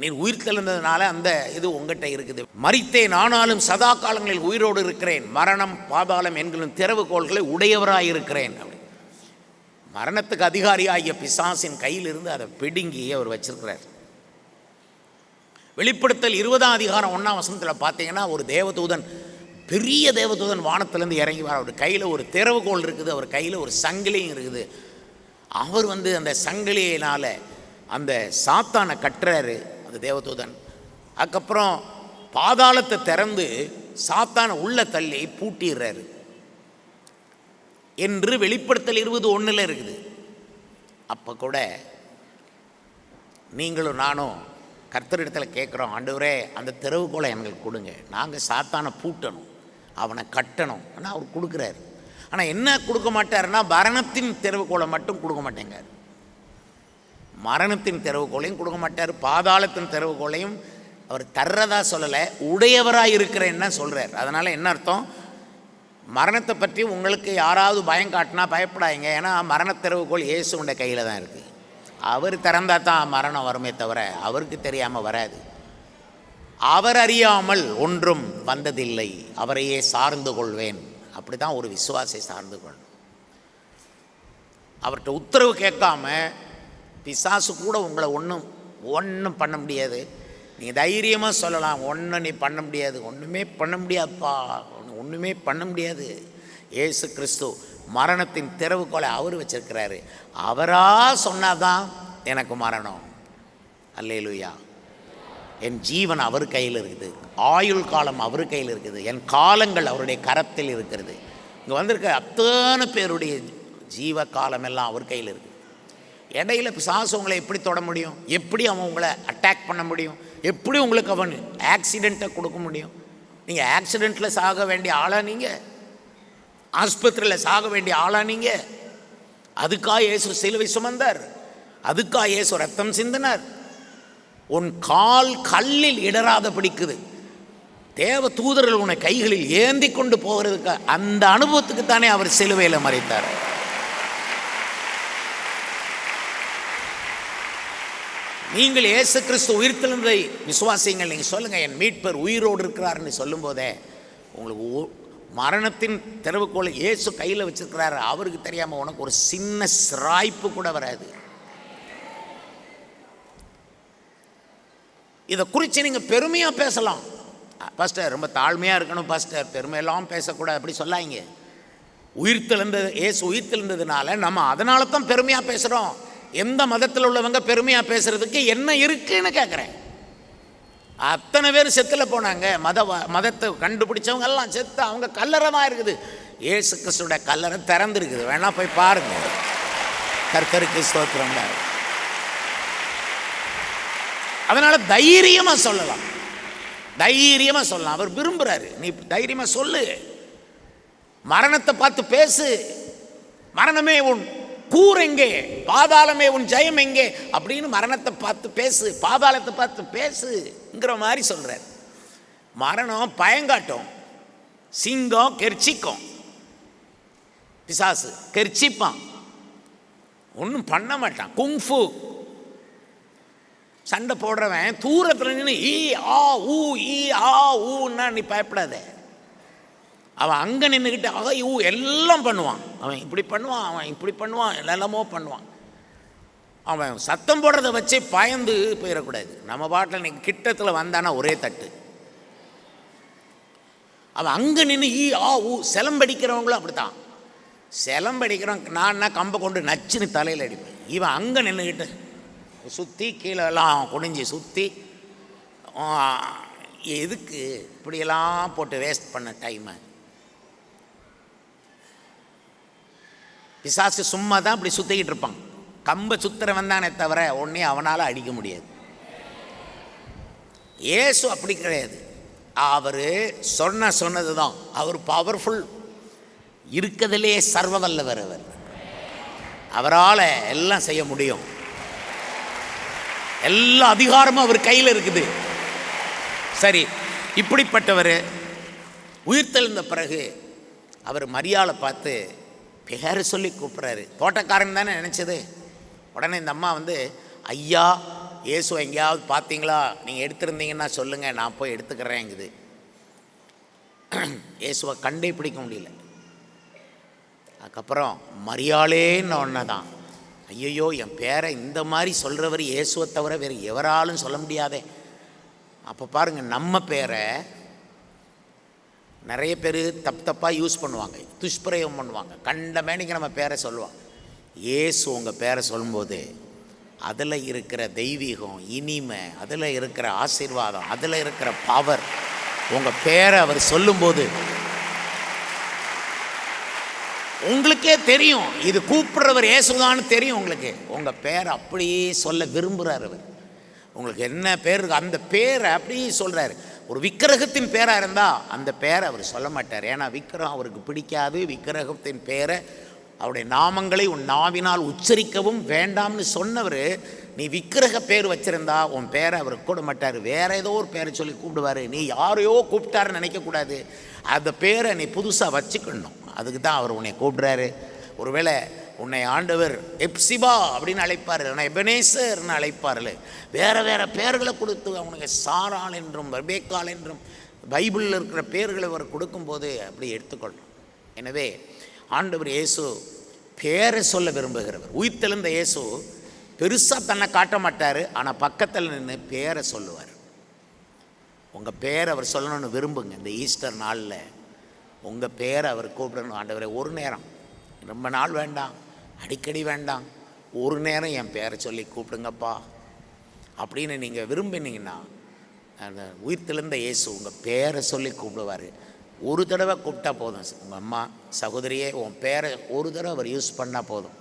நீர் உயிர்த்தெழுந்ததுனால அந்த இது உங்கள்கிட்ட இருக்குது. மரித்தேன், ஆனாலும் சதா காலங்களில் உயிரோடு இருக்கிறேன். மரணம், பாதாளம் என்கிற திறவுகோள்களை உடையவராயிருக்கிறேன். அப்படி மரணத்துக்கு அதிகாரியாகிய பிசாசின் கையிலிருந்து அதை பிடுங்கி அவர் வச்சிருக்கிறார். வெளிப்படுத்தல் 20ஆம் அதிகாரம் 1ஆம் வசனத்தில் பார்த்தீங்கன்னா, ஒரு தேவதூதன், பெரிய தேவதூதன் வானத்திலேருந்து இறங்கி வர. அவர் கையில் ஒரு திறவுகோல் இருக்குது, அவர் கையில் ஒரு சங்கிலியும் இருக்குது. அவர் அந்த சங்கிலியினால் அந்த சாத்தானை கட்டுறாரு அந்த தேவதூதன். அதுக்கப்புறம் பாதாளத்தை திறந்து சாத்தானை உள்ள தள்ளி பூட்டிடுறாரு என்று வெளிப்படுத்தல் 20:1 இருக்குது. அப்போ கூட நீங்களும் நானும் கர்த்தரிடத்தில் கேட்குறோம், ஆண்டவரே அந்த திறவுகோலை எங்களுக்கு கொடுங்க, நாங்கள் சாத்தானை பூட்டணும், அவனை கட்டணும். ஆனால் அவர் கொடுக்குறாரு. ஆனால் என்ன கொடுக்க மாட்டாருன்னா, மரணத்தின் திறவுகோலை மட்டும் கொடுக்க மாட்டேங்கார். மரணத்தின் திறவுகோலையும் கொடுக்க மாட்டார், பாதாளத்தின் திறவுகோலையும் அவர் தர்றதா சொல்லலை, உடையவராக இருக்கிறேன்னு சொல்கிறார். அதனால் என்ன அர்த்தம்? மரணத்தை பற்றி உங்களுக்கு யாராவது பயம் காட்டினா பயப்படாதீங்க. ஏன்னா மரண திறவுகோல் இயேசுடைய கையில் தான் இருக்குது. அவர் திறந்தா தான் மரணம் வருமே தவிர அவருக்கு தெரியாமல் வராது. அவர் அறியாமல் ஒன்றும் வந்ததில்லை, அவரையே சார்ந்து கொள்வேன். அப்படி தான் ஒரு விசுவாசை சார்ந்து கொள்ளணும். அவர்கிட்ட உத்தரவு கேட்காம பிசாசு கூட உங்களை ஒன்றும் பண்ண முடியாது. நீங்கள் தைரியமாக சொல்லலாம், ஒன்றும் நீ பண்ண முடியாது, ஒன்றுமே பண்ண முடியாதுப்பா, ஒன்றுமே பண்ண முடியாது. இயேசு கிறிஸ்து மரணத்தின் திறவுகோலை அவர் வச்சிருக்கிறாரு. அவராக சொன்னாதான் எனக்கு மரணம். அல்லேலூயா. என் ஜீவன் அவர் கையில் இருக்குது, ஆயுள் காலம் அவர் கையில் இருக்குது, என் காலங்கள் அவருடைய கரத்தில் இருக்கிறது. இங்கே வந்திருக்க அத்தனை பேருடைய ஜீவ காலம் எல்லாம் அவர் கையில் இருக்குது. இடையில பிசாசு உங்களை எப்படி தொட முடியும்? எப்படி அவன் உங்களை அட்டாக் பண்ண முடியும்? எப்படி உங்களுக்கு அவன் ஆக்சிடெண்ட்டை கொடுக்க முடியும்? நீங்கள் ஆக்சிடெண்ட்டில் சாக வேண்டிய ஆளா? நீங்கள் ஆஸ்பத்திரியில் சாக வேண்டிய ஆளா? நீங்கள் அதுக்காக இயேசு சிலுவை சுமந்தார், அதுக்காக இயேசு ரத்தம் சிந்தினார். உன் கால் கல்லில் இடராத பிடிக்குது, தேவ தூதர்கள் உன்னை கைகளில் ஏந்தி கொண்டு போகிறதுக்கு, அந்த அனுபவத்துக்கு தானே அவர் சிலுவையில் மறித்தார். நீங்கள் இயேசு கிறிஸ்து உயிர்த்தெழுந்ததை விசுவாசிங்கள். நீங்கள் சொல்லுங்கள், என் மீட்பர் உயிரோடு இருக்கிறார்னு சொல்லும் போதே உங்களுக்கு மரணத்தின் திறவுகோலை இயேசு கையில் வச்சிருக்கிறாரு. அவருக்கு தெரியாமல் உனக்கு ஒரு சின்ன சிராய்ப்பு கூட வராது. இதை குறித்து நீங்கள் பெருமையாக பேசலாம். பாஸ்டர் ரொம்ப தாழ்மையாக இருக்கணும் பாஸ்டர், பெருமையெல்லாம் பேசக்கூடாது அப்படி சொல்லாங்க. உயிர்த்தெழுந்தது, இயேசு உயிர்த்தெழுந்ததுனால நம்ம அதனால தான் பெருமையாக பேசுகிறோம். எந்த மதத்தில் உள்ளவங்க பெருமையாக பேசுகிறதுக்கு என்ன இருக்குன்னு கேட்குறேன். அத்தனை பேர் செத்தில் போனாங்க, மதத்தை கண்டுபிடிச்சவங்க எல்லாம் செத்து, அவங்க கல்லறைமாக இருக்குது. இயேசு கிறிஸ்துவோட கல்லறை திறந்துருக்குது, வேணா போய் பாருங்க. கர்த்தருக்கு ஸ்தோத்திரம். அதனால் தைரியமாக சொல்லலாம், தைரியமாக சொல்லலாம். அவர் விரும்புகிறாரு, நீ தைரியமாக சொல்லு, மரணத்தை பார்த்து பேசு. மரணமே உன் கூர் எங்கே, பாதாளமே உன் ஜெயம் எங்கே அப்படின்னு மரணத்தை பார்த்து பேசு, பாதாளத்தை பார்த்து பேசுங்கிற மாதிரி சொல்கிறார். மரணம் பயங்காட்டும், சிங்கம் கெர்ச்சிக்கும், பிசாசு கெர்ச்சிப்பான், ஒன்றும் பண்ண மாட்டான். குங்ஃபு சண்டை போடுறவன் தூரத்தில் நின்று ஈ ஆ ஊ ஈ ஆ ஊன்னா நீ பயப்படாத. அவன் அங்கே நின்றுக்கிட்டு ஆ ஊ எல்லாம் பண்ணுவான். அவன் இப்படி பண்ணுவான், அவன் இப்படி பண்ணுவான், எல்லாமோ பண்ணுவான். அவன் சத்தம் போடுறத வச்சே பயந்து போயிடக்கூடாது. நம்ம பாட்டில் நீ கிட்டத்தில் வந்தானா ஒரே தட்டு. அவன் அங்கே நின்று ஈ ஆ ஊ, சிலம்படிக்கிறவங்களும் அப்படித்தான். சிலம்படிக்கிறவன் நான் கம்பை கொண்டு நச்சுன்னு தலையில் அடிப்பேன். இவன் அங்கே நின்றுக்கிட்டு சுற்றி கீழே எல்லாம் குனிஞ்சி சுற்றி, எதுக்கு இப்படியெல்லாம் போட்டு வேஸ்ட் பண்ண டைமை? பிசாசு சும்மா தான் இப்படி சுற்றிக்கிட்டு இருப்பான். கம்பை சுத்துறவன் தானே தவிர ஒன்றே அவனால் அடிக்க முடியாது. இயேசு அப்படி கிடையாது. அவர் சொன்னது தான். அவர் பவர்ஃபுல், இருக்கிறதுலே சர்வ வல்லவர். அவரால் எல்லாம் செய்ய முடியும். எல்லா அதிகாரமும் அவர் கையில் இருக்குது. சரி, இப்படிப்பட்டவர் உயிர்த்தெழுந்த பிறகு அவர் மரியாதை பார்த்து பேரை சொல்லி கூப்பிட்றாரு. தோட்டக்காரன் தானே நினச்சது. உடனே இந்த அம்மா ஐயா இயேசு எங்கேயாவது பார்த்தீங்களா, நீங்கள் எடுத்திருந்தீங்கன்னா சொல்லுங்கள், நான் போய் எடுத்துக்கிறேங்குது. இயேசுவை கண்டே பிடிக்க முடியல. அதுக்கப்புறம் மரியாளேன்னு ஒன்று தான், ஐயோ என் பேரை இந்த மாதிரி சொல்கிறவர் இயேசுவை தவிர வேறு எவராலும் சொல்ல முடியாதே. அப்போ பாருங்கள், நம்ம பேரை நிறைய பேர் தப்பாக யூஸ் பண்ணுவாங்க, துஷ்பிரயோகம் பண்ணுவாங்க, கண்ட மேனிக்கு நம்ம பேரை சொல்லுவாங்க. இயேசு உங்கள் பேரை சொல்லும்போது அதில் இருக்கிற தெய்வீகம், இனிமை, அதில் இருக்கிற ஆசீர்வாதம், அதில் இருக்கிற பவர், உங்கள் பேரை அவர் சொல்லும்போது உங்களுக்கே தெரியும். இது கூப்பிட்றவர் இயேசுதான்னு தெரியும் உங்களுக்கு. உங்கள் பேரை அப்படியே சொல்ல விரும்புகிறார் அவர். உங்களுக்கு என்ன பேர் இருக்கு அந்த பேரை அப்படியே சொல்கிறாரு. ஒரு விக்கிரகத்தின் பேராக இருந்தால் அந்த பேரை அவர் சொல்ல மாட்டார். ஏன்னா விக்கிரகம் அவருக்கு பிடிக்காது. விக்கிரகத்தின் பேரை, அவருடைய நாமங்களை உன் நாவினால் உச்சரிக்கவும் வேண்டாம்னு சொன்னவர் நீ விக்கிரக பேர் வச்சுருந்தா உன் பேரை அவர் கூப்பிட மாட்டார், வேறு ஏதோ ஒரு பேரை சொல்லி கூப்பிடுவார். நீ யாரையோ கூப்பிட்டாருன்னு நினைக்கக்கூடாது, அந்த பேரை நீ புதுசாக வச்சுக்கணும். அதுக்கு தான் அவர் உன்னை கூப்பிட்றாரு. ஒருவேளை உன்னை ஆண்டவர் எப்சிபா அப்படின்னு அழைப்பார், இல்லைனா எபனேசர்னு அழைப்பார்ல, வேறு வேறு பேர்களை கொடுத்து அவனுக்கு சாராள் என்றும் ரெபேக்காள் என்றும் பைபிளில் இருக்கிற பேர்களை அவர் கொடுக்கும்போது அப்படி எடுத்துக்கொள்ளணும். எனவே ஆண்டவர் இயேசு பேரை சொல்ல விரும்புகிறவர். உயிர்த்தெழுந்த இயேசு பெருசாக தன்னை காட்ட மாட்டார், ஆனால் பக்கத்தில் நின்று பேரை சொல்லுவார். உங்கள் பேரை அவர் சொல்லணும்னு விரும்புங்க. இந்த ஈஸ்டர் நாளில் உங்கள் பேரை அவர் கூப்பிடணும். ஆண்டவரை ஒரு நேரம், ரொம்ப நாள் வேண்டாம், அடிக்கடி வேண்டாம், ஒரு நேரம் என் பேரை சொல்லி கூப்பிடுங்கப்பா அப்படின்னு நீங்கள் விரும்பினீங்கன்னா அந்த உயிர்த்தெழுந்த இயேசு உங்கள் பேரை சொல்லி கூப்பிடுவார். ஒரு தடவை கூப்பிட்டா போதும். உங்கள் அம்மா சகோதரியே உன் பேரை ஒரு தடவை அவர் யூஸ் பண்ணால் போதும்.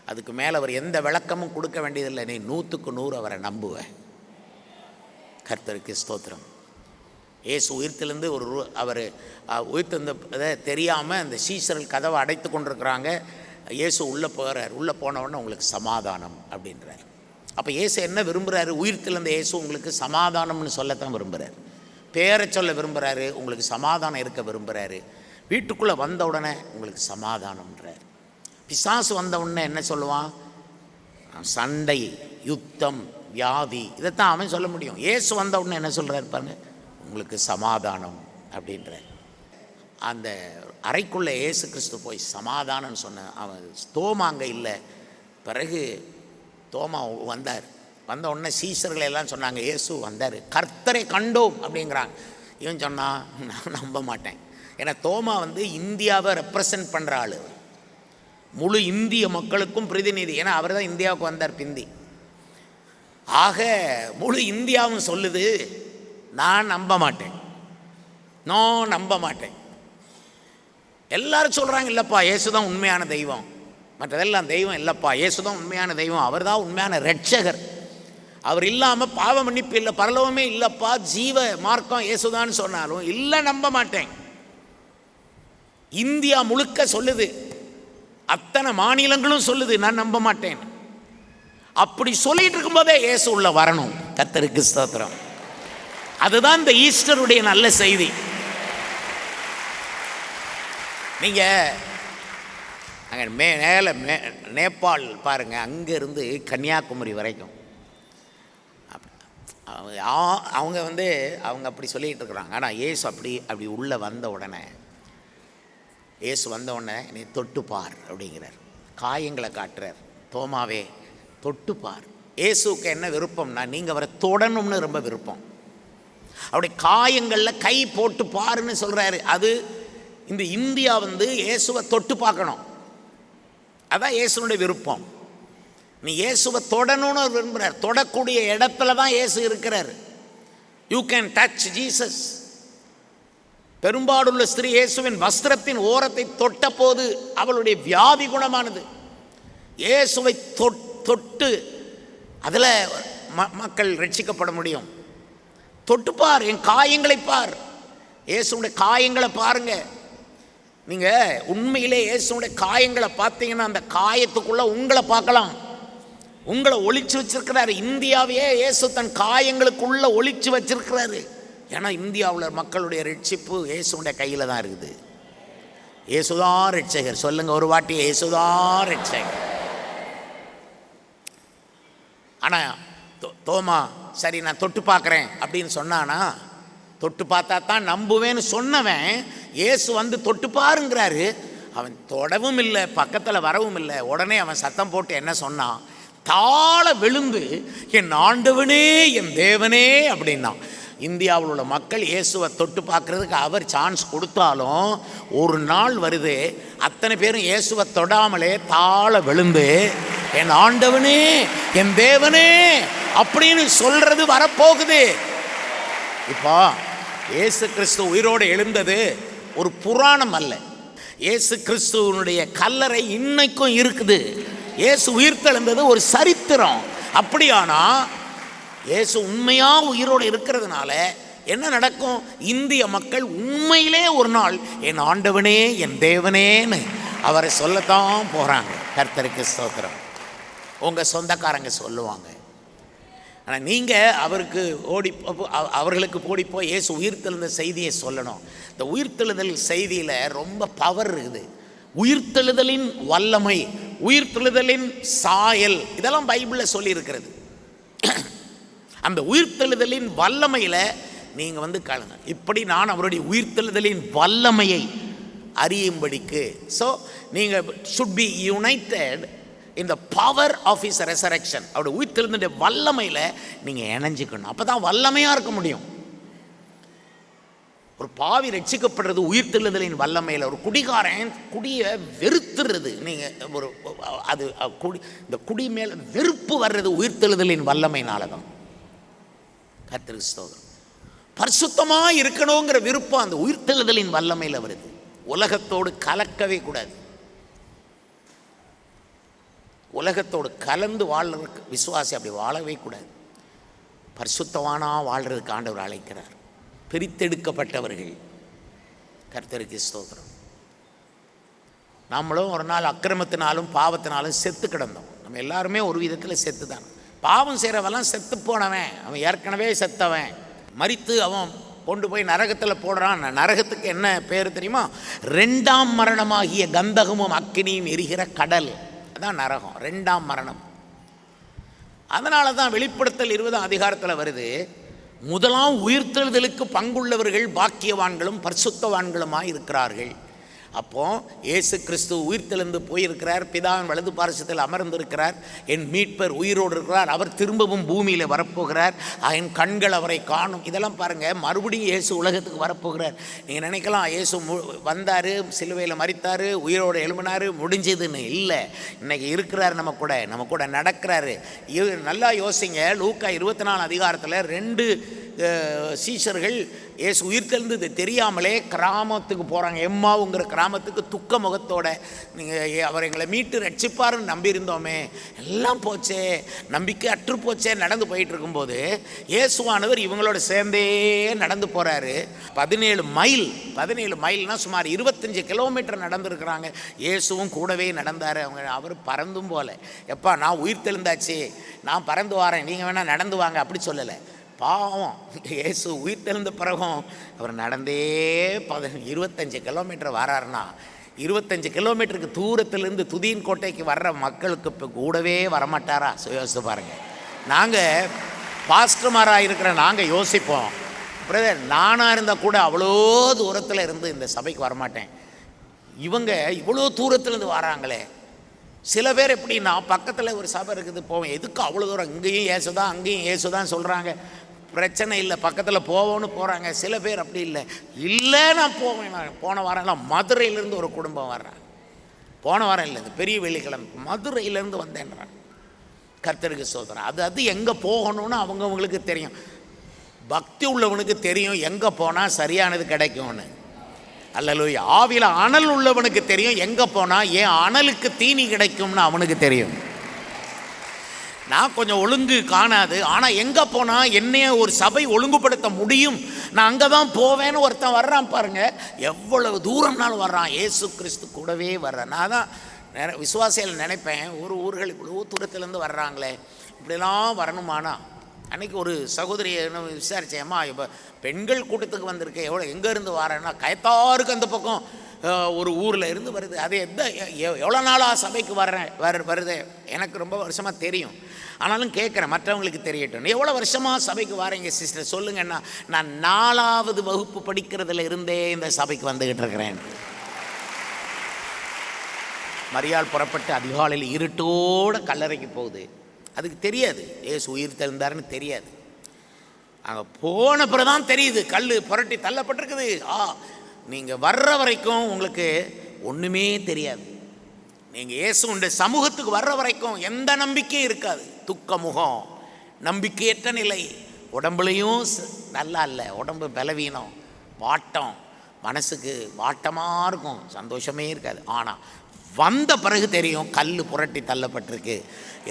அதுக்கு மேலே அவர் எந்த விளக்கமும் கொடுக்க வேண்டியதில்லை. நீ 100க்கு 100 அவரை நம்புவேன். கர்த்தருக்கு ஸ்தோத்திரம். இயேசு உயிர்த்தெழுந்து அவர் உயிர்த்தெழுந்த தெரியாமல் அந்த சீசர்கள் கதவை அடைத்து கொண்டிருக்கிறாங்க. இயேசு உள்ளே போகிறார். உள்ளே போனவுடனே உங்களுக்கு சமாதானம் அப்படின்றார். அப்போ இயேசு என்ன விரும்புகிறாரு? உயிர்த்தெழுந்த இயேசு உங்களுக்கு சமாதானம்னு சொல்லத்தான் விரும்புகிறார். பேரை சொல்ல விரும்புகிறாரு, உங்களுக்கு சமாதானம் இருக்க விரும்புகிறாரு. வீட்டுக்குள்ளே வந்த உடனே உங்களுக்கு சமாதானம்ன்றார். பிசாசு வந்த உடனே என்ன சொல்லுவான்? சண்டை, யுத்தம், வியாதி, இதைத்தான் அவன் சொல்ல முடியும். இயேசு வந்த உடனே என்ன சொல்கிறாரு பாருங்க, உங்களுக்கு சமாதானம் அப்படின்றார். அந்த அறைக்குள்ளே இயேசு கிறிஸ்து போய் சமாதானம்னு சொன்ன அவன் தோமா அங்கே இல்லை. பிறகு தோமா வந்தார். வந்த உடனே சீசர்கள் எல்லாம் சொன்னாங்க இயேசு வந்தார், கர்த்தரை கண்டோம் அப்படிங்கிறாங்க. இவன் சொன்னான் நான் நம்ப மாட்டேன். ஏன்னா தோமா இந்தியாவை ரெப்ரசன்ட் பண்ணுற ஆள், முழு இந்திய மக்களுக்கும் பிரதிநிதி. ஏன்னா அவர் தான் இந்தியாவுக்கு வந்தார் பிந்தி. ஆக முழு இந்தியாவும் சொல்லுது நான் நம்ப மாட்டேன், நம்ப மாட்டேன். எல்லாரும் சொல்கிறாங்க இல்லைப்பா இயேசு தான் உண்மையான தெய்வம், மற்றதெல்லாம் தெய்வம் இல்லைப்பா, இயேசு தான் உண்மையான தெய்வம், அவர் தான் உண்மையான இரட்சகர், அவர் இல்லாமல் பாவ மன்னிப்பு இல்லை, பரலோகமே இல்லைப்பா, ஜீவ மார்க்கம் இயேசுதான்னு சொன்னாலும் இல்லை நம்ப மாட்டேன். இந்தியா முழுக்க சொல்லுது, அத்தனை மாநிலங்களும் சொல்லுது நான் நம்ப மாட்டேன். அப்படி சொல்லிட்டு இருக்கும்போதே இயேசு உள்ள வரணும். கர்த்தருக்கு ஸ்தோத்திரம். அதுதான் இந்த ஈஸ்டருடைய நல்ல செய்தி. நீங்க அங்கே மேலே நேபாள் பாருங்க, அங்கேருந்து கன்னியாகுமரி வரைக்கும் அவங்க அவங்க அப்படி சொல்லிகிட்டு இருக்கிறாங்க. ஆனால் இயேசு அப்படி உள்ளே வந்த உடனே நீ தொட்டுப்பார் அப்படிங்கிறார். காயங்களை காட்டுறார். தோமாவே தொட்டுப்பார். இயேசுக்கு என்ன விருப்பம்னா நீங்கள் அவரை தொடணும்னு ரொம்ப விருப்பம். அப்படி காயங்களில் கை போட்டு பாருன்னு சொல்கிறாரு. அது இந்த இந்தியா இயேசுவை தொட்டு பார்க்கணும், அதான் இயேசுனுடைய விருப்பம். நீ இயேசுவை தொடணும்னு விரும்புகிறார். தொடக்கூடிய இடத்துல தான் இயேசு இருக்கிறார். You can touch Jesus. பெரும்பாடுள்ள ஸ்திரீ இயேசுவின் வஸ்திரத்தின் ஓரத்தை தொட்ட போது அவளுடைய வியாதி குணமானது. இயேசுவை தொட்டு அதில் மக்கள் ரட்சிக்கப்பட முடியும். தொட்டுப்பார், என் காயங்களை பார். இயேசுடைய காயங்களை பாருங்க. நீங்கள் உண்மையிலே இயேசுடைய காயங்களை பார்த்தீங்கன்னா அந்த காயத்துக்குள்ளே உங்களை பார்க்கலாம். உங்களை ஒளிச்சு வச்சிருக்கிறாரு. இந்தியாவையே இயேசு தன் காயங்களுக்குள்ள ஒளிச்சு வச்சிருக்கிறாரு. ஏன்னா இந்தியாவில் மக்களுடைய ரட்சிப்பு இயேசுடைய கையில் தான் இருக்குது. இயேசுதான் ரட்சகர். சொல்லுங்க ஒரு வாட்டி, இயேசுதான் ரட்சகர். ஆனால் தோமா சரி நான் தொட்டு பார்க்குறேன் அப்படின்னு சொன்னானா, தொட்டு பார்த்தா தான் நம்புவேன்னு சொன்னவன் இயேசு தொட்டு பாருங்கிறாரு. அவன் தொடவும் இல்லை, பக்கத்தில் வரவும் இல்லை. உடனே அவன் சத்தம் போட்டு என்ன சொன்னான்? தாழ விழுந்து என் ஆண்டவனே என் தேவனே அப்படின்னா. இந்தியாவில் உள்ள மக்கள் இயேசுவை தொட்டு பார்க்குறதுக்கு அவர் சான்ஸ் கொடுத்தாலும் ஒரு நாள் வருது அத்தனை பேரும் இயேசுவை தொடாமலே தாழ விழுந்து என் ஆண்டவனே என் தேவனே அப்படின்னு சொல்றது வரப்போகுது. இப்போ இயேசு கிறிஸ்து உயிரோடு எழுந்தது ஒரு புராணம் அல்ல. இயேசு கிறிஸ்துவனுடைய கல்லறை இன்னைக்கும் இருக்குது. இயேசு உயிர்த்தெழுந்தது ஒரு சரித்திரம். அப்படியானா இயேசு உண்மையாக உயிரோடு இருக்கிறதுனால என்ன நடக்கும்? இந்திய மக்கள் உண்மையிலே ஒரு நாள் என் ஆண்டவனே என் தேவனேன்னு அவரை சொல்லத்தான் போகிறாங்க. கர்த்தருக்கு ஸ்தோத்திரம். உங்கள் சொந்தக்காரங்க சொல்லுவாங்க. ஆனால் நீங்கள் அவர்களுக்கு போய் இயேசு உயிர்த்தெழுந்த செய்தியை சொல்லணும். இந்த உயிர்த்தெழுதல் செய்தியில் ரொம்ப பவர் இருக்குது. உயிர்த்தெழுதலின் வல்லமை, உயிர்த்தெழுதலின் சாயல், இதெல்லாம் பைபிளில் சொல்லியிருக்கிறது. அந்த உயிர்த்தெழுதலின் வல்லமையில் நீங்கள் கலங்க. இப்படி நான் அவருடைய உயிர்த்தெழுதலின் வல்லமையை அறியும்படிக்கு. ஸோ நீங்கள் should be united in the power of his resurrection. அவருடைய உயிர்த்தெழுதலுடைய வல்லமையில் நீங்கள் இணைஞ்சிக்கணும். அப்போ தான் வல்லமையாக இருக்க முடியும். ஒரு பாவி ரட்சிக்கப்படுறது உயிர்த்தெழுதலின் வல்லமையில். ஒரு குடிகாரன் குடியை வெறுத்துறது, நீங்கள் இந்த குடி மேலே வெறுப்பு வர்றது உயிர்த்தெழுதலின் வல்லமையினால தான். கர்த்தருக்கு ஸ்தோத்திரம். பரிசுத்தமாக இருக்கணுங்கிற விருப்பம் அந்த உயிர்த்தெழுதலின் வல்லமையில் வருது. உலகத்தோடு கலக்கவே கூடாது. உலகத்தோடு கலந்து வாழ்றதுக்கு விசுவாசி அப்படி வாழவே கூடாது. பரிசுத்தவானா வாழ்றதுக்கு ஆண்டவர் அழைக்கிறார். பிரித்தெடுக்கப்பட்டவர்கள். கர்த்தருக்கு ஸ்தோத்திரம். நம்மளும் ஒரு நாள் அக்கிரமத்தினாலும் பாவத்தினாலும் செத்து கிடந்தோம். நம்ம எல்லாருமே ஒரு விதத்தில் செத்து தான். பாவம் செய்கிறவெல்லாம் செத்து போனவன், அவன் ஏற்கனவே செத்தவன். மரித்து அவன் கொண்டு போய் நரகத்தில் போடுறான். நரகத்துக்கு என்ன பேர் தெரியுமா? 2ஆம் மரணமாகிய கந்தகமும் அக்கினியும் எரிகிற கடல். அதான் நரகம், 2ஆம் மரணம். அதனால தான் வெளிப்படுத்தல் 20ஆம் அதிகாரத்தில் வருது, முதலாம் உயிர்த்தெழுதலுக்கு பங்குள்ளவர்கள் பாக்கியவான்களும் பரிசுத்தவான்களுமாய் இருக்கிறார்கள். அப்போ இயேசு கிறிஸ்து உயிர்த்தெழுந்து போயிருக்கிறார், பிதாவின் வலது பார்சத்தில் அமர்ந்திருக்கிறார், என் மீட்பர் உயிரோடு இருக்கிறார், அவர் திரும்பவும் பூமியில் வரப்போகிறார், என் கண்கள் அவரை காணும். இதெல்லாம் பாருங்கள், மறுபடியும் இயேசு உலகத்துக்கு வரப்போகிறார். நீங்கள் நினைக்கலாம் இயேசு வந்தார், சிலுவையில் மரித்தார், உயிரோடு எழும்பினார், முடிஞ்சதுன்னு. இல்லை, இன்றைக்கி இருக்கிறார், நம்ம கூட நடக்கிறாரு. நல்லா யோசிங்க. லூக்கா 24ஆம் அதிகாரத்தில் 2 சீஷர்கள் இயேசு உயிர்த்தெழுந்தது தெரியாமலே கிராமத்துக்கு போகிறாங்க. எம்மாவுங்கிற கிராமத்துக்கு துக்க முகத்தோட, நீங்கள் அவர் எங்களை மீட்டு ரட்சிப்பாருன்னு நம்பியிருந்தோமே, எல்லாம் போச்சே, நம்பிக்கை அற்று போச்சே, நடந்து போயிட்டு இருக்கும்போது இயேசுவானவர் இவங்களோட சேர்ந்தே நடந்து போகிறாரு. 17 மைல்னால் சுமார் 25 கிலோமீட்டர் நடந்துருக்குறாங்க. இயேசுவும் கூடவே நடந்தார். அவர் பறந்தும் போல, எப்பா நான் உயிர்த்தெழுந்தாச்சு, நான் பறந்து வரேன், நீங்கள் வேணால் நடந்து வாங்க, அப்படி சொல்லலை. பாவம், இயேசு உயிர்த்தெழுந்த பிறகும் அவர் நடந்தே 25 கிலோமீட்டர் வராருன்னா, 25 கிலோமீட்டருக்கு தூரத்திலிருந்து துதியின் கோட்டைக்கு வர்ற மக்களுக்கு இப்போ கூடவே வரமாட்டாரா? யோசித்து பாருங்கள். நாங்கள் பாஸ்டர்மாராக இருக்கிற நாங்கள் யோசிப்போம், பிரதர் நானாக இருந்தால் கூட அவ்வளோ தூரத்தில் இருந்து இந்த சபைக்கு வரமாட்டேன், இவங்க இவ்வளோ தூரத்துலேருந்து வராங்களே. சில பேர் எப்படின்னா, பக்கத்தில் ஒரு சபை இருக்குது, போவேன், எதுக்கு அவ்வளோ தூரம், இங்கேயும் இயேசுதான் அங்கேயும் இயேசுதான் சொல்கிறாங்க, பிரச்சனை இல்லை, பக்கத்தில் போவோன்னு போகிறாங்க. சில பேர் அப்படி இல்லை, நான் போவேன். நான் போன வாரம்லாம் மதுரையிலேருந்து ஒரு குடும்பம் வர்றாங்க. போன வாரம் இல்லை, இந்த பெரிய வெள்ளிக்கிழமை மதுரையிலேருந்து வந்தேன்றாங்க. கர்த்தருக்கு ஸ்தோத்திரம். அது எங்கே போகணும்னு அவங்களுக்கு தெரியும். பக்தி உள்ளவனுக்கு தெரியும் எங்கே போனால் சரியானது கிடைக்கும்னு. அல்லேலூயா. ஆவியில் அனல் உள்ளவனுக்கு தெரியும் எங்கே போனால் ஏன் அனலுக்கு தீனி கிடைக்கும்னு அவனுக்கு தெரியும். நான் கொஞ்சம் ஒழுங்கு காணாது, ஆனால் எங்கே போனால் என்னைய ஒரு சபை ஒழுங்குபடுத்த முடியும், நான் அங்கே தான் போவேன்னு ஒருத்தன் வர்றான் பாருங்கள். எவ்வளவு தூரம்னாலும் வர்றான், இயேசு கிறிஸ்து கூடவே வர்றேன். நான் தான் விசுவாசிகள் நினைப்பேன், ஒரு ஊர்கள் இவ்வளோ தூரத்துலேருந்து வர்றாங்களே, இப்படிலாம் வரணுமானா. அன்றைக்கி ஒரு சகோதரி விசாரித்தேன், அம்மா இப்போ பெண்கள் கூட்டத்துக்கு வந்திருக்கேன், எங்கே இருந்து வரேன்னா, கயத்தாருக்கு அந்த பக்கம் ஒரு ஊரில் இருந்து வருது. அது எவ்வளோ நாளாக சபைக்கு வருது, எனக்கு ரொம்ப வருஷமாக தெரியும், ஆனாலும் கேட்குறேன் மற்றவங்களுக்கு தெரியட்டும். எவ்வளோ வருஷமாக சபைக்கு வரீங்க சிஸ்டர் சொல்லுங்கன்னா, நான் 4ஆவது வகுப்பு படிக்கிறதுல இருந்தே இந்த சபைக்கு வந்துக்கிட்டு இருக்கிறேன். மரியாள் புறப்பட்டு அதிகாலையில் இருட்டோடு கல்லறைக்கு போகுது. அதுக்கு தெரியாது ஏசு உயிர் தெழுந்தாருன்னு தெரியாது. அங்கே போன பிறகு தான் தெரியுது கல் புரட்டி தள்ளப்பட்டிருக்குது. நீங்கள் வர்ற வரைக்கும் உங்களுக்கு ஒன்றுமே தெரியாது. நீங்கள் இயேசுடைய சமூகத்துக்கு வர்ற வரைக்கும் எந்த நம்பிக்கையும் இருக்காது. துக்க முகம், நம்பிக்கையற்ற நிலை, உடம்புலையும் நல்லா இல்லை, உடம்பு பலவீனம், வாட்டம், மனசுக்கு வாட்டமாக இருக்கும், சந்தோஷமே இருக்காது. ஆனால் வந்த பிறகு தெரியும் கல் புரட்டி தள்ளப்பட்டிருக்கு,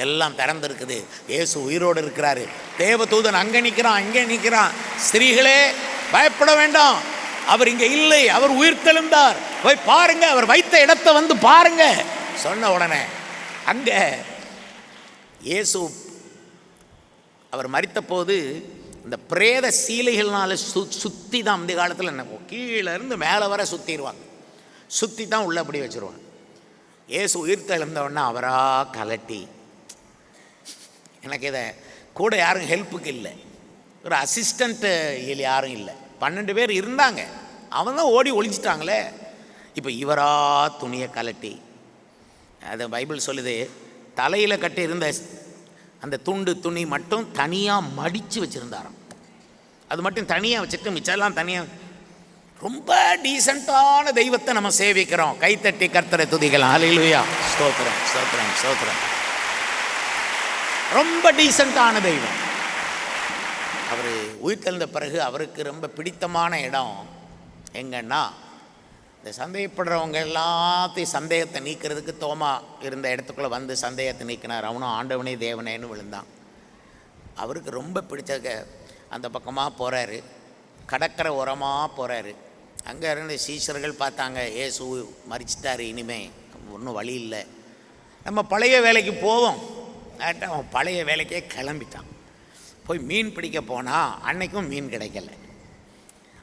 எல்லாம் திறந்துருக்குது, இயேசு உயிரோடு இருக்கிறாரு, தேவதூதன் அங்கே நிற்கிறான் இங்கே நிற்கிறான். ஸ்திரீகளே பயப்பட வேண்டாம், அவர் இங்கே இல்லை, அவர் உயிர் தெழுந்தார், போய் பாருங்க, அவர் வைத்த இடத்தை வந்து பாருங்க சொன்ன உடனே அங்கே இயேசு அவர் மரித்த போது இந்த பிரேத சீலைகள்னால சுற்றி தான் அந்த காலத்தில் என்ன கீழே இருந்து மேலே வர சுற்றிடுவாங்க, சுற்றி தான் உள்ள அப்படி வச்சுருவாங்க. இயேசு உயிர் தெழுந்தவொடனே அவராக கலட்டி, எனக்கு இதை கூட யாரும் ஹெல்ப்புக்கு இல்லை, ஒரு அசிஸ்டண்ட்டு யாரும் இல்லை, 12 பேர் இருந்தாங்க, அவன் தான் ஓடி ஒழிச்சிட்டாங்களே. இப்போ இவரா துணியை கலட்டி, அது பைபிள் சொல்லுது, தலையில் கட்டி இருந்த அந்த துணி மட்டும் தனியாக மடித்து வச்சுருந்தாராம். அது மட்டும் தனியாக வச்சுட்டு மிச்செல்லாம் தனியாக. ரொம்ப டீசெண்டான தெய்வத்தை நம்ம சேவிக்கிறோம். கைத்தட்டி கர்த்தரை துதிக்கலாம். ஹல்லேலூயா, ஸ்தோத்திரம் ஸ்தோத்திரம் ஸ்தோத்திரம். ரொம்ப டீசெண்டான தெய்வம். அவர் உயிர்த்தெழுந்த பிறகு அவருக்கு ரொம்ப பிடித்தமான இடம் எங்கன்னா, இந்த சந்தேகப்படுறவங்க எல்லாத்தையும் சந்தேகத்தை நீக்கிறதுக்கு தோமா இருந்த இடத்துக்குள்ளே வந்து சந்தேகத்தை நீக்கினார். அவனும் ஆண்டவனே தேவனேன்னு விழுந்தான். அவருக்கு ரொம்ப பிடிச்ச அந்த பக்கமாக போகிறாரு, கடற்கரை ஓரமாக போகிறாரு. அங்கே இருந்து சீஷர்கள் பார்த்தாங்க, ஏசு மரிச்சிட்டாரு, இனிமே ஒன்றும் வழி இல்லை, நம்ம பழைய வேலைக்கு போவோம். அவன் பழைய வேலைக்கே கிளம்பிட்டான். போய் மீன் பிடிக்க போனால் அன்னைக்கும் மீன் கிடைக்கல.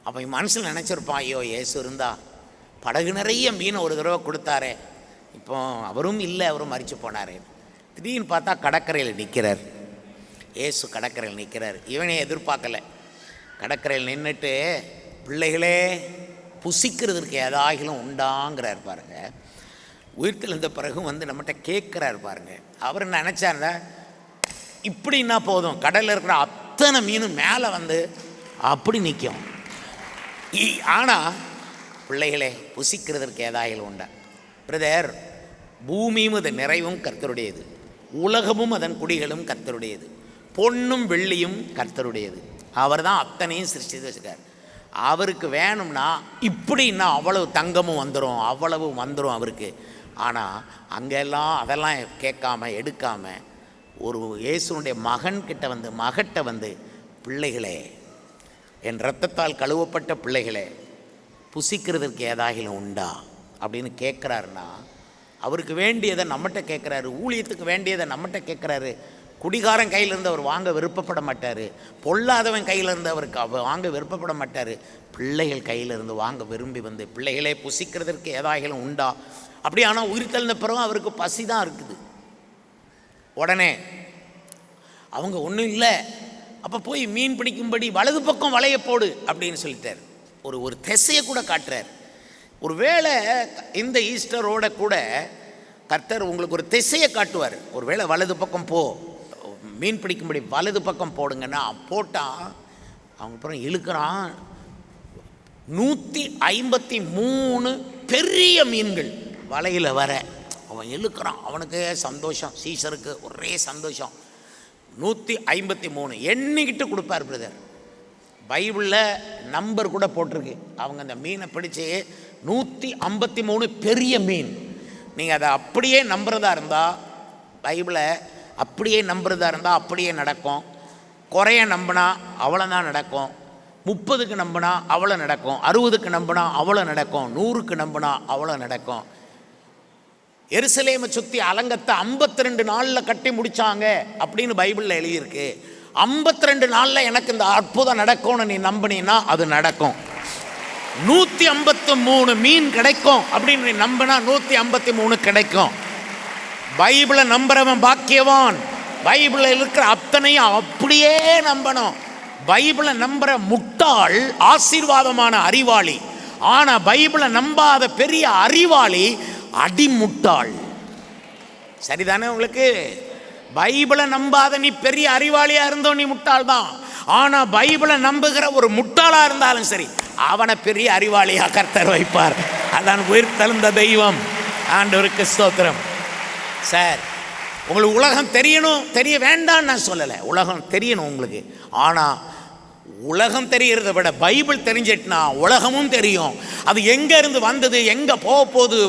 அப்போ என் மனசில் நினச்சிருப்பான், ஐயோ ஏசு இருந்தா படகு நிறைய மீன் ஒரு தடவை கொடுத்தாரே, இப்போ அவரும் இல்லை, அவரும் மரித்து போனாரே. திடீர்னு பார்த்தா கடற்கரையில் நிற்கிறார் ஏசு, கடற்கரையில் நிற்கிறார். இவனே எதிர்பார்க்கலை. கடற்கரையில் நின்றுட்டு, பிள்ளைகளே புசிக்கிறதுக்கு ஏதாகிலும் உண்டாங்கிறார் பாருங்க. உயிர்த்தெழுந்த பிறகும் வந்து நம்மகிட்ட கேட்குறாரு பாருங்க. அவர் நினச்சாருந்தா இப்படின்னா போதும், கடலில் இருக்கிற அத்தனை மீனும் மேலே வந்து அப்படி நிற்கும். ஆனால் பிள்ளைகளே புசிக்கிறதற்கு ஏதாகிலும் உண்டா? பிரதர், பூமியும் அதன் நிறைவும் கர்த்தருடையது, உலகமும் அதன் குடிகளும் கர்த்தருடையது, பொன்னும் வெள்ளியும் கர்த்தருடையது. அவர் தான் அத்தனையும் சிருஷ்டித்து வச்சுக்கார். அவருக்கு வேணும்னா இப்படின்னா அவ்வளவு தங்கமும் வந்துடும், அவ்வளவு வந்துடும் அவருக்கு. ஆனால் அங்கெல்லாம் அதெல்லாம் கேட்காம எடுக்காம ஒரு இயேசுனுடைய மகன்கிட்ட வந்து மகட்ட வந்து, பிள்ளைகளே, என் இரத்தத்தால் கழுவப்பட்ட பிள்ளைகளே, புசிக்கிறதுக்கு ஏதாகிலும் உண்டா அப்படின்னு கேட்குறாருன்னா, அவருக்கு வேண்டியதை நம்மகிட்ட கேட்குறாரு, ஊழியத்துக்கு வேண்டியதை நம்மகிட்ட கேட்குறாரு. குடிகாரன் கையிலேருந்து அவர் வாங்க விருப்பப்பட மாட்டார், பொல்லாதவன் கையிலேருந்து அவருக்கு வாங்க விருப்பப்பட மாட்டார். பிள்ளைகள் கையிலேருந்து வாங்க விரும்பி வந்து, பிள்ளைகளே புசிக்கிறதற்கு ஏதாகிலும் உண்டா அப்படி. ஆனால் உயிர்த்தெழுந்த பிறகு அவருக்கு பசி தான் இருக்குது. உடனே அவங்க ஒன்றும் இல்லை, அப்போ போய் மீன் பிடிக்கும்படி வலது பக்கம் வலைய போடு அப்படின்னு சொல்லிட்டார். ஒரு திசையை கூட காட்டுறார். ஒரு வேளை இந்த ஈஸ்டரோட கூட கர்த்தர் உங்களுக்கு ஒரு திசையை காட்டுவார். ஒரு வேளை வலது பக்கம் போ, மீன் பிடிக்கும்படி வலது பக்கம் போடுங்கன்னா போட்டால் அவங்க அப்புறம் இழுக்கிறான். 153 பெரிய மீன்கள் வலையில் வர அவன் இழுக்கிறான். அவனுக்கு சந்தோஷம், சீசருக்கு ஒரே சந்தோஷம். 153 எண்ணிக்கிட்டு கொடுப்பார் பிரதர். பைபிளில் நம்பர் கூட போட்டிருக்கு. அவங்க அந்த மீனை பிடிச்சி 153 பெரிய மீன். நீங்கள் அதை அப்படியே நம்புறதா இருந்தால், பைபிளை அப்படியே நம்புறதா இருந்தால் அப்படியே நடக்கும். குறைய நம்பினா அவ்வளோதான் நடக்கும். 30க்கு நம்பினா அவ்வளோ நடக்கும். 60க்கு நம்பினா அவ்வளோ நடக்கும். 100க்கு நம்பினா அவ்வளோ நடக்கும். எருசலேமை சுற்றி அலங்கத்தை 52 நாளில் கட்டி முடித்தாங்க அப்படின்னு பைபிளில் எழுதியிருக்கு. 52 நாளில் எனக்கு இந்த அற்புதம் நடக்கும்னு நீ நம்பினா அது நடக்கும். 153 மீன் கிடைக்கும் அப்படின்னு நீ நம்பினா 153 கிடைக்கும். பைபிளை நம்புறவன் பாக்கியவான். பைபிளில் இருக்கிற அத்தனையும் அப்படியே நம்பணும். பைபிளை நம்புற முட்டாள் ஆசீர்வாதமான அறிவாளி. ஆனால் பைபிளை நம்பாத பெரிய அறிவாளி அடிமுட்டாள். சரிதானே உங்களுக்கு? பைபிளை நம்பாத நீ பெரிய அறிவாளியா இருந்தோ நீ முட்டாள் தான். ஆனா பைபிளை நம்புகிற ஒரு முட்டாளா இருந்தாலும் சரி, அவனை பெரிய அறிவாளியா கர்த்தர் வைப்பார். அதான் உயிர்த்தெழுந்த தெய்வம். ஆண்டவருக்கு ஸ்தோத்திரம். சார், உங்களுக்கு உலகம் தெரியணும், தெரிய வேண்டாம்னு நான் சொல்லலை. உலகம் தெரியணும் உங்களுக்கு. ஆனால் உலகம் தெரிகிறத விட பைபிள் தெரிஞ்சிட்டுனா உலகமும் தெரியும். அது எங்கே இருந்து வந்தது, எங்கே போக போகுது,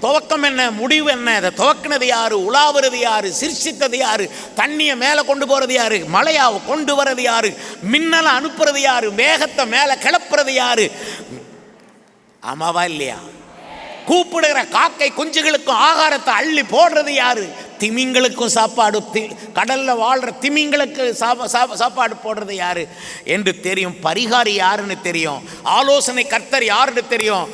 துவக்கம் என்ன, முடிவு என்ன, அதை துவக்கினது யார், உலாவுறது யார், சிருஷ்டித்தது யார், தண்ணியை மேலே கொண்டு போகிறது யார், மழையாவை கொண்டு வர்றது யார், மின்னலை அனுப்புறது யார், மேகத்தை மேலே கிளப்புறது யார், ஆமாவா இல்லையா? கூப்பிடுகிற காக்கை குஞ்சுகளுக்கும் ஆகாரத்தை அள்ளி போடுறது யாரு, திமிங்களுக்கு சாப்பாடு, கடலில் வாழ்கிற திமிங்களுக்கு சாப்பாடு போடுறது யாரு என்று தெரியும். பரிகாரி யாருன்னு தெரியும். ஆலோசனை கர்த்தர் யாருன்னு தெரியும்.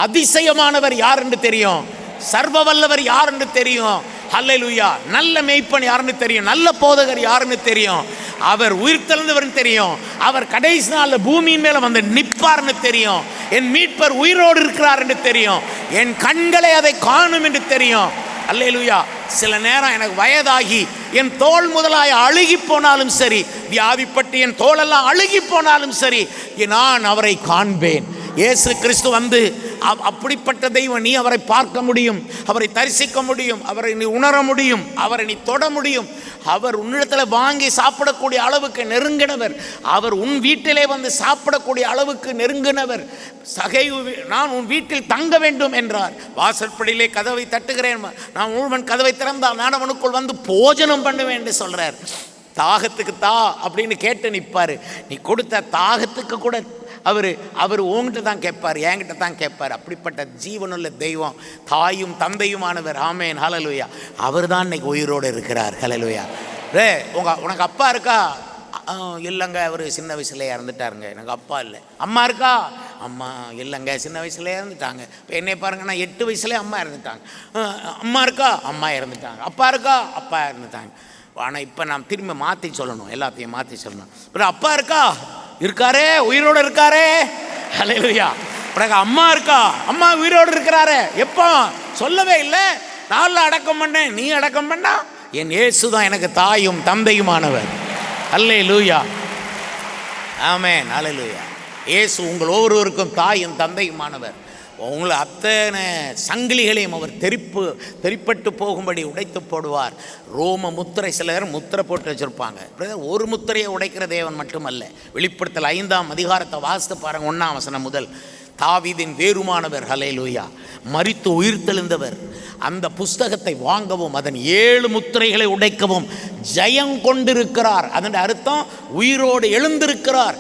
அதிசயமானவர் யாருன்னு தெரியும். சர்வ வல்லவர் யாருன்னு தெரியும். ஹல்லேலூயா. நல்ல மேய்ப்பன் யாருன்னு தெரியும். நல்ல போதகர் யாருன்னு தெரியும். அவர் உயிர் தெழுந்தவர்னு தெரியும். அவர் கடைசி நாளில் பூமியின் மேலே வந்து நிற்பார்னு தெரியும். என் மீட்பர் உயிரோடு இருக்கிறார் என்று தெரியும். என் கண்களை அதை காணும் என்று தெரியும். அல்லேலூயா. சில நேரம் எனக்கு வயதாகி என் தோல் முதலாய் அழுகி போனாலும் சரி, வியாதிப்பட்டு என் தோலெல்லாம் அழுகி போனாலும் சரி, நான் அவரை காண்பேன். இயேசு கிறிஸ்து வந்து அப்படிப்பட்ட தெய்வம். நீ அவரை பார்க்க முடியும், அவரை தரிசிக்க முடியும், அவரை நீ உணர முடியும், அவரை நீ தொட முடியும். அவர் உன்னிடத்தில் வாங்கி சாப்பிடக்கூடிய அளவுக்கு நெருங்கினவர். அவர் உன் வீட்டிலே வந்து சாப்பிடக்கூடிய அளவுக்கு நெருங்கினவர். நான் உன் வீட்டில் தங்க வேண்டும் என்றார். வாசற்படியிலே கதவை தட்டுகிறேன், நான் முழுவன் கதவை திறந்தால் நான் அவனுக்குள் வந்து போஜனம் பண்ணுவேன் என்று சொல்றார். தாகத்துக்கு தா அப்படின்னு கேட்டு நிற்பார். நீ கொடுத்த தாகத்துக்கு கூட அவர் உங்ககிட்ட தான் கேட்பார், என்கிட்ட தான் கேட்பார். அப்படிப்பட்ட ஜீவனுள்ள தெய்வம், தாயும் தந்தையுமானவர். ஆமேன். ஹல்லேலூயா. அவர் தான் இன்னைக்கு உயிரோடு இருக்கிறார். ஹல்லேலூயா. உனக்கு அப்பா இருக்கா? இல்லைங்க, அவர் சின்ன வயசுல இறந்துட்டாருங்க. எனக்கு அப்பா இல்லை. அம்மா இருக்கா? அம்மா இல்லைங்க, சின்ன வயசுல இறந்துட்டாங்க. இப்போ என்னை பாருங்க, நான் 8 வயசுலேயே அம்மா இறந்துட்டாங்க. அம்மா இருக்கா? அம்மா இறந்துட்டாங்க. அப்பா இருக்கா? அப்பா இறந்துட்டாங்க. ஆனால் இப்போ நான் திரும்ப மாற்றி சொல்லணும், எல்லாத்தையும் மாற்றி சொல்லணும். அப்புறம் அப்பா இருக்கா? இருக்காரே, உயிரோடு இருக்காரே. ஹல்லேலூயா. உனக்கு அம்மா இருக்கா? அம்மா உயிரோடு இருக்கிறாரே. எப்போ? சொல்லவே இல்லை. நாளில் அடக்கம் பண்ணேன். நீ அடக்கம் பண்ணா? என் இயேசு தான் எனக்கு தாயும் தந்தையுமானவர். ஹல்லேலூயா. ஆமென். ஹல்லேலூயா. இயேசு உங்கள் ஒவ்வொருவருக்கும் தாயும் தந்தையுமானவர். உங்களை அத்தனை சங்கிலிகளையும் அவர் தெரிப்பட்டு போகும்படி உடைத்து போடுவார். ரோம முத்திரை, சிலர் முத்திரை போட்டு வச்சுருப்பாங்க. ஒரு முத்திரையை உடைக்கிற தேவன் மட்டுமல்ல. வெளிப்படுத்தல் 5ஆம் அதிகாரத்தை வாசித்து பாருங்க, 1ஆம் வசனம் முதல். தாவீதின் வேறுமானவர். ஹல்லேலூயா. மரித்து உயிர் தெழுந்தவர். அந்த புஸ்தகத்தை வாங்கவும் அதன் 7 முத்திரைகளை உடைக்கவும் ஜெயம் கொண்டிருக்கிறார். அதன் அர்த்தம் உயிரோடு எழுந்திருக்கிறார்.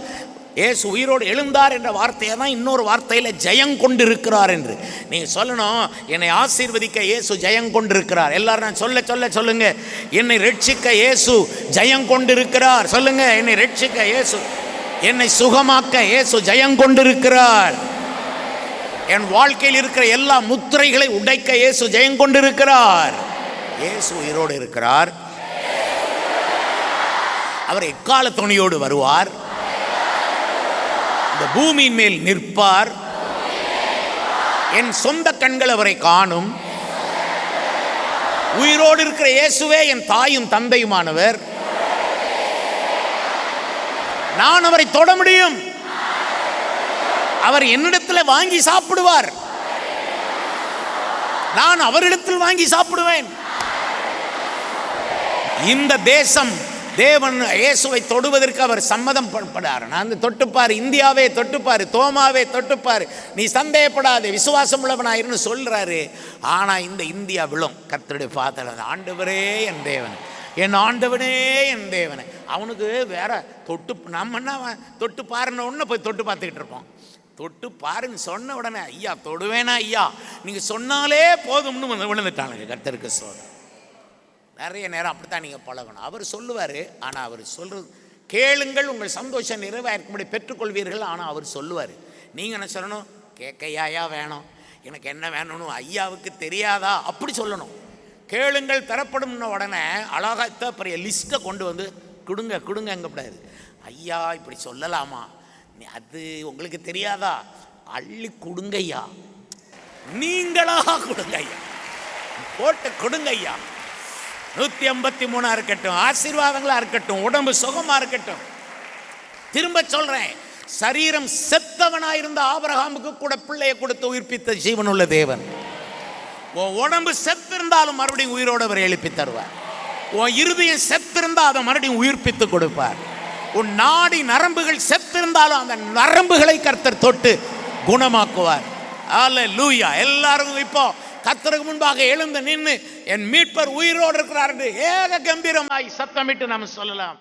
இயேசு உயிரோடு எழுந்தார் என்ற வார்த்தையை தான் இன்னொரு வார்த்தையில் ஜெயம் கொண்டிருக்கிறார் என்று நீங்கள் சொல்லணும். என்னை ஆசீர்வதிக்க இயேசு ஜெயம் கொண்டிருக்கிறார். எல்லாரும் நான் சொல்லுங்க. என்னை ரட்சிக்க இயேசு ஜெயம் கொண்டிருக்கிறார். சொல்லுங்க, என்னை ரட்சிக்க இயேசு, என்னை சுகமாக்க இயேசு ஜெயம் கொண்டிருக்கிறார். என் வாழ்க்கையில் இருக்கிற எல்லா முத்திரைகளை உடைக்க இயேசு ஜெயம் கொண்டிருக்கிறார். இயேசு உயிரோடு இருக்கிறார். அவர் எக்கால துணியோடு வருவார். இந்த பூமியின் மேல் நிற்பார். என் சொந்த கண்கள் அவரை காணும். உயிரோடு இருக்கிற இயேசுவே என் தாயும் தந்தையுமானவர். நான் அவரை தொட முடியும். அவர் என்னிடத்தில் வாங்கி சாப்பிடுவார். நான் அவரிடத்தில் வாங்கி சாப்பிடுவேன். இந்த தேசம் தேவன் இயேசுவை தொடுவதற்கு அவர் சம்மதம் படுறார். நான் தொட்டுப்பார், இந்தியாவே தொட்டுப்பார், தோமாவே தொட்டுப்பார், நீ சந்தேகப்படாதே, விசுவாசம் உள்ளவனாயிருன்னு சொல்றாரு. ஆனால் இந்த இந்தியா விழும். கர்த்தருடைய பாதத்தில், ஆண்டவரே என் தேவன், என் ஆண்டவனே என் தேவனை. அவனுக்கு வேற நம்ம என்ன தொட்டு பாருன்னு ஒன்று போய் தொட்டு பார்த்துக்கிட்டு இருப்போம். தொட்டு பாருன்னு சொன்ன உடனே ஐயா தொடுவேனா ஐயா நீங்கள் சொன்னாலே போதும்னு விழுந்துட்டானுங்க. கர்த்தருக்கு சோதனை. நிறைய நேரம் அப்படித்தான் நீங்கள் பழகணும். அவர் சொல்லுவார், ஆனால் அவர் சொல்கிறது கேளுங்கள், உங்கள் சந்தோஷம் நிறைவேறும்படி பெற்றுக்கொள்வீர்கள். ஆனால் அவர் சொல்லுவார். நீங்கள் என்ன சொல்லணும்? கேட்கையா வேணும், எனக்கு என்ன வேணும்னு ஐயாவுக்கு தெரியாதா? அப்படி சொல்லணும். கேளுங்கள் தரப்படும்ன உடனே அழகாக பெரிய லிஸ்ட்டை கொண்டு வந்து கொடுங்கங்கப்படாது. ஐயா இப்படி சொல்லலாமா? அது உங்களுக்கு தெரியாதா? அள்ளி கொடுங்கய்யா, நீங்களாக கொடுங்கய்யா, போட்டு கொடுங்கய்யா. 153 இருக்கட்டும், ஆசீர்வாதங்களா இருக்கட்டும், உடம்பு சுகமா இருக்கட்டும். திரும்ப சொல்றேன், சரீரம் செத்தவனாயிருந்த ஆபிரகாமுக்கு கூட பிள்ளையை கொடுத்து உயிர்ப்பித்த ஜீவனுள்ள தேவன். உன் உடம்பு செத்திருந்தாலும் மறுபடியும் உயிரோடு அவர் எழுப்பி தருவார். உன் இருதயம் செத்திருந்தால் அதை மறுபடியும் உயிர்ப்பித்து கொடுப்பார். உன் நாடி நரம்புகள் செத்திருந்தாலும் அந்த நரம்புகளை கர்த்தர் தொட்டு குணமாக்குவார். அல்லேலூயா. எல்லாரும் இப்போ கர்த்தருக்கு முன்பாக எழுந்து நின்று என் மீட்பர் உயிரோடு இருக்கிறார் என்று ஏக கம்பீரமாய் சத்தமிட்டு நாம் சொல்லலாம்.